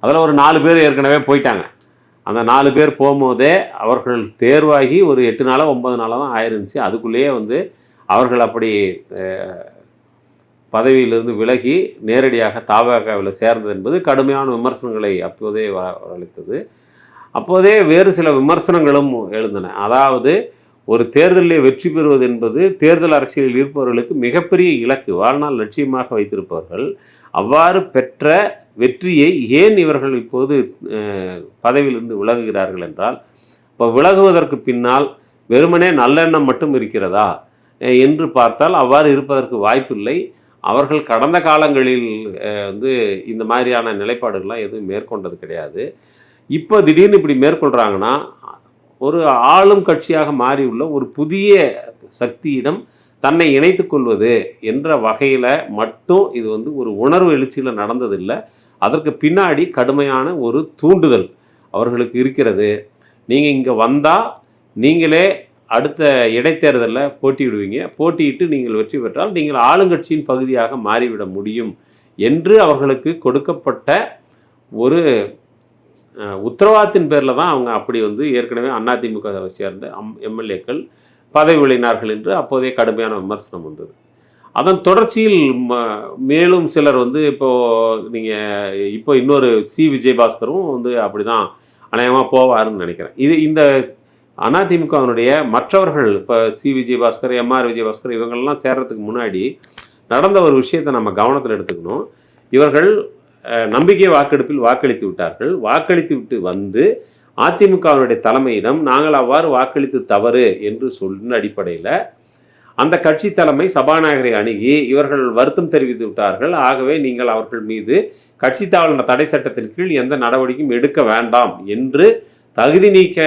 அதில் ஒரு 4 பேர் ஏற்கனவே போயிட்டாங்க. அந்த 4 பேர் போகும்போதே அவர்கள் தேர்வாகி ஒரு 8 நாளோ 9 நாளோ தான் ஆயிருந்துச்சு. அதுக்குள்ளேயே வந்து அவர்கள் அப்படி பதவியிலிருந்து விலகி நேரடியாக தாவேக்காவில் சேர்ந்தது என்பது கடுமையான விமர்சனங்களை அப்போதே வரவழைத்தது. அப்போதே வேறு சில விமர்சனங்களும் எழுந்தன. அதாவது ஒரு தேர்தலில் வெற்றி பெறுவது என்பது தேர்தல் அரசியலில் இருப்பவர்களுக்கு மிகப்பெரிய இலக்கு, வாழ்நாள் லட்சியமாக வைத்திருப்பவர்கள். அவ்வாறு பெற்ற வெற்றியை ஏன் இவர்கள் இப்போது பதவியிலிருந்து விலகுகிறார்கள் என்றால், இப்போ விலகுவதற்கு பின்னால் வெறுமனே நல்லெண்ணம் மட்டும் இருக்கிறதா என்று பார்த்தால் அவ்வாறு இருப்பதற்கு வாய்ப்பில்லை. அவர்கள் கடந்த காலங்களில் வந்து இந்த மாதிரியான நிலைப்பாடுகள்லாம் எதுவும் மேற்கொண்டது கிடையாது. இப்போ திடீர்னு இப்படி மேற்கொள்கிறாங்கன்னா ஒரு ஆளும் கட்சியாக மாறியுள்ள ஒரு புதிய சக்தியிடம் தன்னை இணைத்து கொள்வது என்ற வகையில் மட்டும் இது வந்து ஒரு உணர்வு எழுச்சியில் நடந்ததில்லை. அதற்கு பின்னாடி கடுமையான ஒரு தூண்டுதல் அவர்களுக்கு இருக்கிறது. நீங்கள் இங்கே வந்தால் நீங்களே அடுத்த இடைத்தேர்தலில் போட்டியிடுவீங்க, போட்டியிட்டு நீங்கள் வெற்றி பெற்றால் நீங்கள் ஆளுங்கட்சியின் பகுதியாக மாறிவிட முடியும் என்று அவர்களுக்கு கொடுக்கப்பட்ட ஒரு உத்தரவாதத்தின் பேரில் தான் அவங்க அப்படி வந்து ஏற்கனவே அதிமுகவை சேர்ந்த எம்எல்ஏக்கள் பதவி விலகினார்கள் என்று அப்போதே கடுமையான விமர்சனம் வந்தது. அதன் தொடர்ச்சியில் மேலும் சிலர் வந்து இப்போ இன்னொரு விஜயபாஸ்கரும் வந்து அப்படி தான் அநேகமாக போவாருன்னு நினைக்கிறேன். இந்த அதிமுகவினுடைய மற்றவர்கள் இப்போ விஜயபாஸ்கர், விஜயபாஸ்கர் இவங்கள்லாம் சேர்றதுக்கு முன்னாடி நடந்த ஒரு விஷயத்தை நம்ம கவனத்தில் எடுத்துக்கணும். இவர்கள் நம்பிக்கை வாக்கெடுப்பில் வாக்களித்து விட்டார்கள். வாக்களித்து விட்டு வந்து அதிமுகவினுடைய தலைமையிடம் நாங்கள் அவ்வாறு வாக்களித்து தவறு என்று சொன்ன அடிப்படையில் அந்த கட்சி தலைமை சபாநாயகரை அணுகி இவர்கள் வருத்தம் தெரிவித்து விட்டார்கள், ஆகவே நீங்கள் அவர்கள் மீது கட்சி தாவல் தடை சட்டத்தின் கீழ் எந்த நடவடிக்கையும் எடுக்க வேண்டாம் என்று தகுதி நீக்க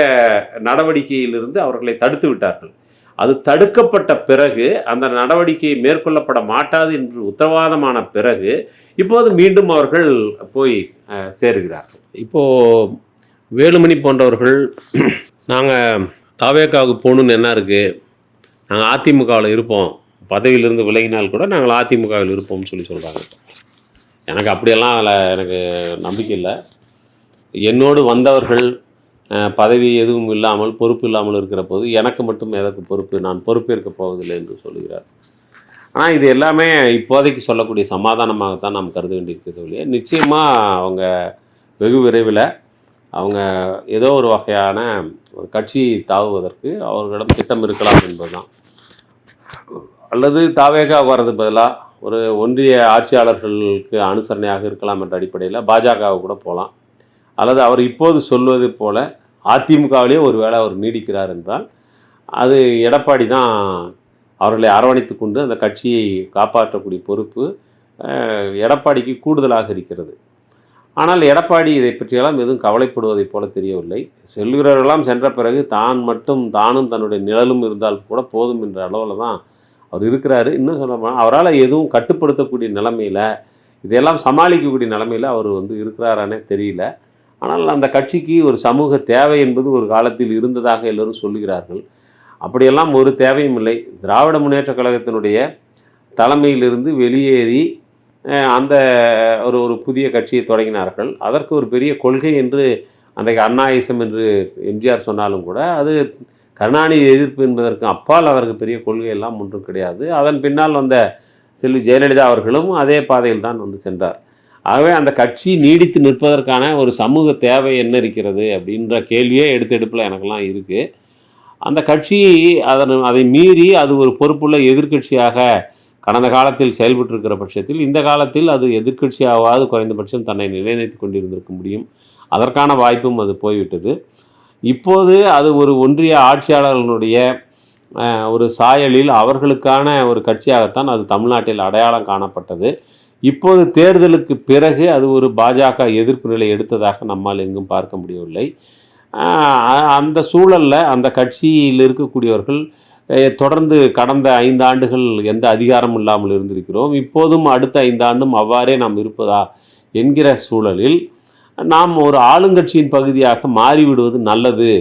நடவடிக்கையிலிருந்து அவர்களை தடுத்து விட்டார்கள். அது தடுக்கப்பட்ட பிறகு அந்த நடவடிக்கை மேற்கொள்ளப்பட மாட்டாது என்று உத்தரவாதமான பிறகு இப்போது மீண்டும் அவர்கள் போய் சேருகிறார்கள். இப்போது வேலுமணி போன்றவர்கள் நாங்கள் தாவேக்காவுக்கு போகணுன்னு என்ன இருக்குது, நாங்கள் அதிமுகவில் இருப்போம், பதவியிலிருந்து விலகினால் கூட நாங்கள் அதிமுகவில் இருப்போம்னு சொல்கிறாங்க. எனக்கு அப்படியெல்லாம் அதில் எனக்கு நம்பிக்கை இல்லை. என்னோடு வந்தவர்கள் பதவி எதுவும் இல்லாமல் பொறுப்பு இல்லாமல் இருக்கிற போது எனக்கு மட்டும் எதற்கு பொறுப்பு, நான் பொறுப்பேற்க போவதில்லை என்று சொல்கிறார். ஆனால் இது எல்லாமே இப்போதைக்கு சொல்லக்கூடிய சமாதானமாகத்தான் நாம் கருத வேண்டியிருக்கிறது இல்லையா. நிச்சயமாக அவங்க வெகு விரைவில் அவங்க ஏதோ ஒரு வகையான ஒரு கட்சி தாவுவதற்கு அவர்களிடம் திட்டம் இருக்கலாம் என்பதுதான். அல்லது தாவேகா வர்றது பதிலாக ஒரு ஒன்றிய ஆட்சியாளர்களுக்கு அனுசரணையாக இருக்கலாம் என்ற அடிப்படையில் பாஜகவை கூட போகலாம். அல்லது அவர் இப்போது சொல்வது போல அதிமுகவிலே ஒரு வேளை அவர் நீடிக்கிறார் என்றால் அது எடப்பாடி தான் அவர்களை அரவணைத்து கொண்டு அந்த கட்சியை காப்பாற்றக்கூடிய பொறுப்பு எடப்பாடிக்கு கூடுதலாக இருக்கிறது. ஆனால் எடப்பாடி இதை பற்றியெல்லாம் எதுவும் கவலைப்படுவதைப் போல தெரியவில்லை. செல்கிறவர்களெல்லாம் சென்ற பிறகு தானும் தன்னுடைய நிழலும் இருந்தால் கூட போதும் என்ற அளவில் தான் அவர் இருக்கிறாரு. இன்னும் சொல்ல அவரால் எதுவும் கட்டுப்படுத்தக்கூடிய நிலைமையில், இதையெல்லாம் சமாளிக்கக்கூடிய நிலைமையில் அவர் இருக்கிறாரானே தெரியல. ஆனால் அந்த கட்சிக்கு ஒரு சமூக தேவை என்பது ஒரு காலத்தில் இருந்ததாக எல்லோரும் சொல்லுகிறார்கள். அப்படியெல்லாம் ஒரு தேவையும் இல்லை. திராவிட முன்னேற்றக் கழகத்தினுடைய தலைமையிலிருந்து வெளியேறி அந்த ஒரு புதிய கட்சியை தொடங்கினார்கள். அதற்கு ஒரு பெரிய கொள்கை என்று அன்றைக்கு அண்ணாயிசம் என்று எம்ஜிஆர் சொன்னாலும் கூட அது கருணாநிதி எதிர்ப்பு என்பதற்கு அப்பால் அவருக்கு பெரிய கொள்கை எல்லாம் ஒன்றும் கிடையாது. அதன் பின்னால் வந்த செல்வி ஜெயலலிதா அவர்களும் அதே பாதையில் தான் சென்றார். ஆகவே அந்த கட்சி நீடித்து நிற்பதற்கான ஒரு சமூக தேவை என்ன இருக்கிறது அப்படின்ற கேள்வியே எடுத்தெடுப்பில் எனக்கெல்லாம் இருக்குது. அந்த கட்சி அதை மீறி அது ஒரு பொறுப்புள்ள எதிர்க்கட்சியாக கடந்த காலத்தில் செயல்பட்டிருக்கிற பட்சத்தில் இந்த காலத்தில் அது எதிர்க்கட்சியாவது குறைந்தபட்சம் தன்னை நிலைநிறுத்தி கொண்டிருந்திருக்க முடியும். அதற்கான வாய்ப்பும் அது போய்விட்டது. இப்போது அது ஒரு ஒன்றிய ஆட்சியாளர்களுடைய ஒரு சாயலில் அவர்களுக்கான ஒரு கட்சியாகத்தான் அது தமிழ்நாட்டில் அடையாளம் காணப்பட்டது. இப்போது தேர்தலுக்கு பிறகு அது ஒரு பாஜக எதிர்ப்பு நிலை எடுத்ததாக நம்மால் எங்கும் பார்க்க முடியவில்லை. அந்த சூழலில் அந்த கட்சியில் இருக்கக்கூடியவர்கள் தொடர்ந்து கடந்த 5 ஆண்டுகள் எந்த அதிகாரம் இல்லாமல் இருந்திருக்கிறோம், இப்போதும் அடுத்த 5 ஆண்டும் அவ்வாறே நாம் இருப்பதா என்கிற சூழலில் நாம் ஒரு ஆளுங்கட்சியின் பகுதியாக மாறிவிடுவது நல்லது.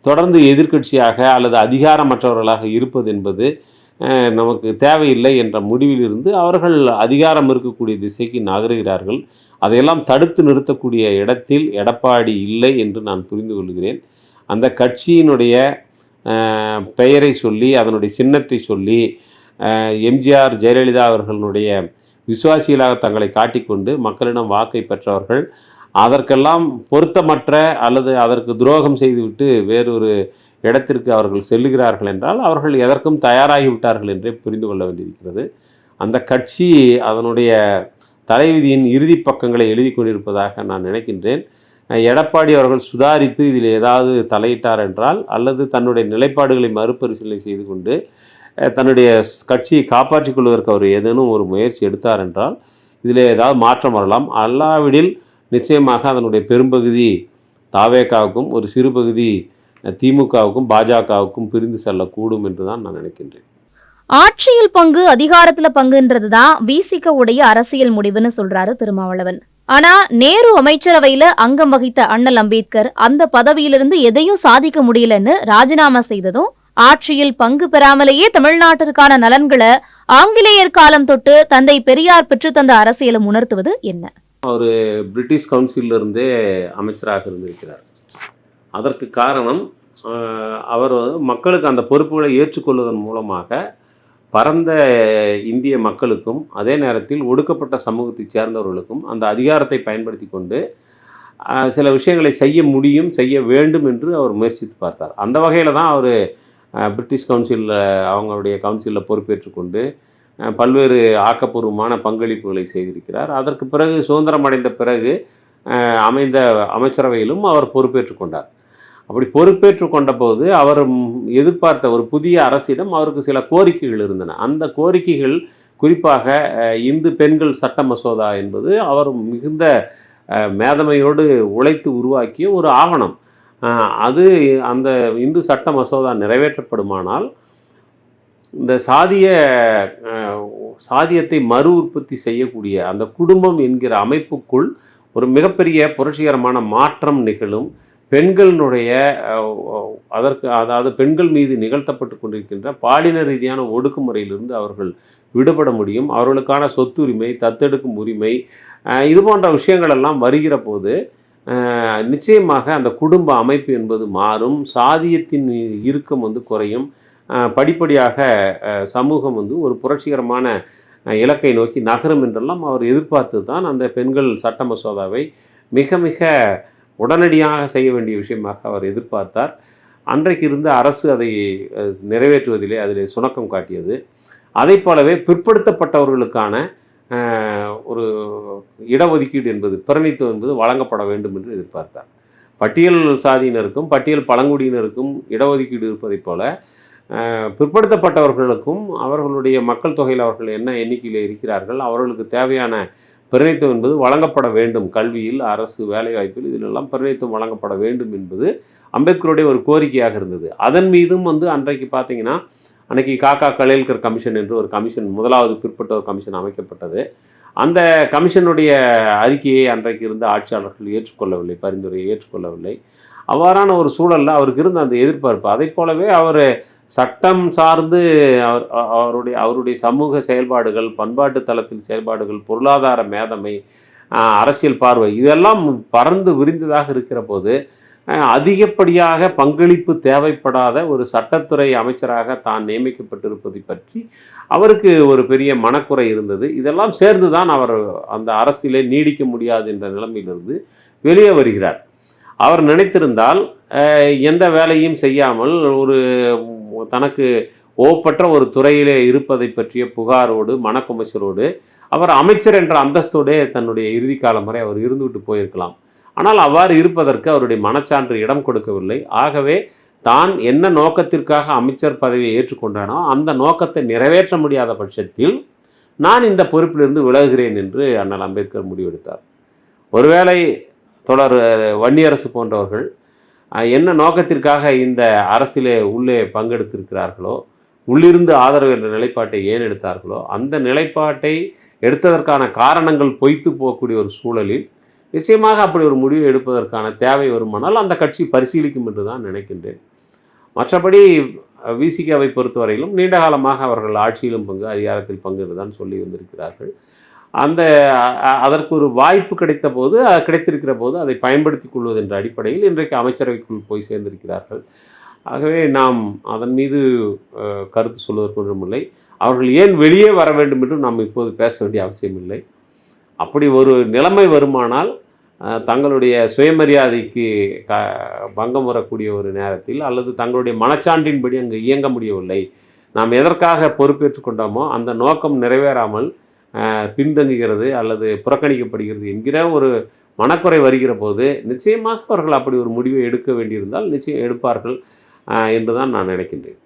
தொடர்ந்து எதிர்க்கட்சியாக அல்லது அதிகாரமற்றவர்களாக இருப்பது என்பது நமக்கு தேவையில்லை என்ற முடிவிலிருந்து அவர்கள் அதிகாரம் இருக்கக்கூடிய திசைக்கு நகருகிறார்கள். அதையெல்லாம் தடுத்து நிறுத்தக்கூடிய இடத்தில் எடப்பாடி இல்லை என்று நான் புரிந்து கொள்கிறேன். அந்த கட்சியினுடைய பெயரை சொல்லி அதனுடைய சின்னத்தை சொல்லி எம்ஜிஆர் ஜெயலலிதா அவர்களுடைய விசுவாசிகளாக தங்களை காட்டிக்கொண்டு மக்களிடம் வாக்கை பெற்றவர்கள் அதற்கெல்லாம் பொருத்தமற்ற அல்லது அதற்கு துரோகம் செய்துவிட்டு வேறொரு இடத்திற்கு அவர்கள் செல்லுகிறார்கள் என்றால் அவர்கள் எதற்கும் தயாராகிவிட்டார்கள் என்றே புரிந்து கொள்ள வேண்டியிருக்கிறது. அந்த கட்சி அதனுடைய தலைவிதியின் இறுதி பக்கங்களை எழுதி கொண்டிருப்பதாக நான் நினைக்கின்றேன். எடப்பாடி அவர்கள் சுதாரித்து இதில் ஏதாவது தலையிட்டார் என்றால் அல்லது தன்னுடைய நிலைப்பாடுகளை மறுபரிசீலனை செய்து கொண்டு தன்னுடைய கட்சியை காப்பாற்றிக் கொள்வதற்கு அவர் ஏதேனும் ஒரு முயற்சி எடுத்தார் என்றால் இதில் ஏதாவது மாற்றம் வரலாம். அல்லாவிடில் நிச்சயமாக அதனுடைய பெரும்பகுதி தாவேகாவுக்கும் ஒரு சிறு பகுதி திமுகவுக்கும் பாஜகவுக்கும் பிரிந்து செல்லக்கூடும் என்று தான் நான் நினைக்கின்றேன். ஆட்சியில் பங்கு அதிகாரத்துல பங்குன்றது தான் விசிகவுடைய அரசியல் முடிவுன்னு சொல்றாரு திருமாவளவன். ஆனா நேரு அமைச்சரவையில அங்கம் வகித்த அண்ணல் அம்பேத்கர் அந்த பதவியிலிருந்து எதையும் சாதிக்க முடியலன்னு ராஜினாமா செய்ததும் ஆட்சியில் பங்கு பெறாமலேயே தமிழ்நாட்டிற்கான நலன்களை ஆங்கிலேயர் காலம் தொட்டு தந்தை பெரியார் பெற்றுத்தந்த அரசியலும் உணர்த்துவது என்ன? அவர் பிரிட்டிஷ் கவுன்சிலிருந்தே அமைச்சராக இருந்திருக்கிறார். அதற்கு காரணம் அவர் மக்களுக்கு அந்த பொறுப்புகளை ஏற்றுக்கொள்வதன் மூலமாக பரந்த இந்திய மக்களுக்கும் அதே நேரத்தில் ஒடுக்கப்பட்ட சமூகத்தைச் சேர்ந்தவர்களுக்கும் அந்த அதிகாரத்தை பயன்படுத்தி கொண்டு சில விஷயங்களை செய்ய முடியும், செய்ய வேண்டும் என்று அவர் முயற்சித்து பார்த்தார். அந்த வகையில் தான் அவர் பிரிட்டிஷ் கவுன்சிலில் அவங்களுடைய கவுன்சிலில் பொறுப்பேற்றுக்கொண்டு பல்வேறு ஆக்கப்பூர்வமான பங்களிப்புகளை செய்திருக்கிறார். அதற்கு பிறகு சுதந்திரம் அடைந்த பிறகு அமைந்த அமைச்சரவையிலும் அவர் பொறுப்பேற்று கொண்டார். அப்படி பொறுப்பேற்று கொண்டபோது அவர் எதிர்பார்த்த ஒரு புதிய அரசிடம் அவருக்கு சில கோரிக்கைகள் இருந்தன. அந்த கோரிக்கைகள் குறிப்பாக இந்து பெண்கள் சட்ட மசோதா என்பது அவர் மிகுந்த மேதமையோடு உழைத்து உருவாக்கிய ஒரு ஆவணம். அது அந்த இந்து சட்ட மசோதா நிறைவேற்றப்படுமானால் இந்த சாதியத்தை மறு உற்பத்தி செய்யக்கூடிய அந்த குடும்பம் என்கிற அமைப்புக்குள் ஒரு மிகப்பெரிய புரட்சிகரமான மாற்றம் நிகழும். பெண்களினுடைய அதாவது பெண்கள் மீது நிகழ்த்தப்பட்டு கொண்டிருக்கின்ற பாலின ரீதியான ஒடுக்குமுறையிலிருந்து அவர்கள் விடுபட முடியும். அவர்களுக்கான சொத்துரிமை, தத்தெடுக்கும் உரிமை, இது போன்ற விஷயங்கள் எல்லாம் வருகிற போது நிச்சயமாக அந்த குடும்ப அமைப்பு என்பது மாறும். சாதியத்தின் இறுக்கம் குறையும். படிப்படியாக சமூகம் ஒரு புரட்சிகரமான இலக்கை நோக்கி நகரும் என்றெல்லாம் அவர் எதிர்பார்த்து தான் அந்த பெண்கள் சட்ட மசோதாவை மிக மிக உடனடியாக செய்ய வேண்டிய விஷயமாக அவர் எதிர்பார்த்தார். அன்றைக்கு இருந்த அரசு அதை நிறைவேற்றுவதிலே அதில் சுணக்கம் காட்டியது. அதை போலவே பிற்படுத்தப்பட்டவர்களுக்கான ஒரு இடஒதுக்கீடு என்பது, பிரதிநிதித்துவம் என்பது வழங்கப்பட வேண்டும் என்று எதிர்பார்த்தார். பட்டியல் சாதியினருக்கும் பட்டியல் பழங்குடியினருக்கும் இடஒதுக்கீடு இருப்பதைப் போல பிற்படுத்தப்பட்டவர்களுக்கும் அவர்களுடைய மக்கள் தொகையில் அவர்கள் என்ன எண்ணிக்கையில் இருக்கிறார்கள், அவர்களுக்கு தேவையான பிரதிநிதித்துவம் என்பது வழங்கப்பட வேண்டும். கல்வியில், அரசு வேலைவாய்ப்பில் இதிலெல்லாம் பிரதிநிதித்துவம் வழங்கப்பட வேண்டும் என்பது அம்பேத்கருடைய ஒரு கோரிக்கையாக இருந்தது. அதன் மீதும் அன்றைக்கு பார்த்தீங்கன்னா அன்றைக்கி காக்கா கலேல்கர் கமிஷன் என்று ஒரு கமிஷன், முதலாவது பிற்பட்டோர் கமிஷன் அமைக்கப்பட்டது. அந்த கமிஷனுடைய அறிக்கையை அன்றைக்கு இருந்த ஆட்சியாளர்கள் ஏற்றுக்கொள்ளவில்லை, பரிந்துரையை ஏற்றுக்கொள்ளவில்லை. அவ்வாறான ஒரு சூழலில் அவருக்கு இருந்த அந்த எதிர்பார்ப்பு, அதை போலவே அவர் சட்டம் சார்ந்து அவருடைய சமூக செயல்பாடுகள், பண்பாட்டு தளத்தில் செயல்பாடுகள், பொருளாதார மேதமை, அரசியல் பார்வை, இதெல்லாம் பறந்து விரிந்ததாக இருக்கிற போது அதிகப்படியாக பங்களிப்பு தேவைப்படாத ஒரு சட்டத்துறை அமைச்சராக தான் நியமிக்கப்பட்டிருப்பதை பற்றி அவருக்கு ஒரு பெரிய மனக்குறை இருந்தது. இதெல்லாம் சேர்ந்து தான் அவர் அந்த அரசியலை நீடிக்க முடியாது என்ற நிலைமையிலிருந்து வெளியே வருகிறார். அவர் நினைத்திருந்தால் எந்த வேலையும் செய்யாமல் ஒரு தனக்கு ஓப்பற்ற ஒரு துறையிலே இருப்பதை பற்றிய புகாரோடு மனக்குமைச்சலோடு அவர் அமைச்சர் என்ற அந்தஸ்தோடே தன்னுடைய இறுதி காலம் வரை அவர் இருந்துவிட்டு போயிருக்கலாம். ஆனால் அவ்வாறு இருப்பதற்கு அவருடைய மனச்சான்று இடம் கொடுக்கவில்லை. ஆகவே தான் என்ன நோக்கத்திற்காக அமைச்சர் பதவியை ஏற்றுக்கொண்டானோ அந்த நோக்கத்தை நிறைவேற்ற முடியாத பட்சத்தில் நான் இந்த பொறுப்பிலிருந்து விலகுகிறேன் என்று அண்ணல் அம்பேத்கர் முடிவெடுத்தார். ஒருவேளை தொடர் வன்னியரசு போன்றவர்கள் என்ன நோக்கத்திற்காக இந்த அரசிலே உள்ளே பங்கெடுத்திருக்கிறார்களோ, உள்ளிருந்து ஆதரவு என்ற நிலைப்பாட்டை ஏன் எடுத்தார்களோ, அந்த நிலைப்பாட்டை எடுத்ததற்கான காரணங்கள் பொய்த்து போகக்கூடிய ஒரு சூழலில் நிச்சயமாக அப்படி ஒரு முடிவை எடுப்பதற்கான தேவை வருமானால் அந்த கட்சி பரிசீலிக்கும் என்று தான் நினைக்கின்றேன். மற்றபடி விசிகாவை பொறுத்தவரையிலும் நீண்ட காலமாக அவர்கள் ஆட்சியிலும் பங்கு, அதிகாரத்தில் பங்கு என்று தான் சொல்லி வந்திருக்கிறார்கள். அதற்கு ஒரு வாய்ப்பு கிடைத்திருக்கிற போது அதை பயன்படுத்தி கொள்வது என்ற அடிப்படையில் இன்றைக்கு அமைச்சரவைக்குள் போய் சேர்ந்திருக்கிறார்கள். ஆகவே நாம் அதன் மீது கருத்து சொல்வதற்கு ஒன்றுமில்லை. அவர்கள் ஏன் வெளியே வர வேண்டும் என்று நாம் இப்போது பேச வேண்டிய அவசியம் இல்லை. அப்படி ஒரு நிலைமை வருமானால் தங்களுடைய சுயமரியாதைக்கு பங்கம் வரக்கூடிய ஒரு நேரத்தில், அல்லது தங்களுடைய மனச்சான்றின்படி அங்கு இயங்க முடியவில்லை, நாம் எதற்காக பொறுப்பேற்று கொண்டோமோ அந்த நோக்கம் நிறைவேறாமல் பின்தங்குகிறது அல்லது புறக்கணிக்கப்படுகிறது என்கிற ஒரு மனக்குறை வருகிற போது நிச்சயமாக அவர்கள் அப்படி ஒரு முடிவை எடுக்க வேண்டியிருந்தால் நிச்சயம் எடுப்பார்கள் என்று தான் நான் நினைக்கின்றேன்.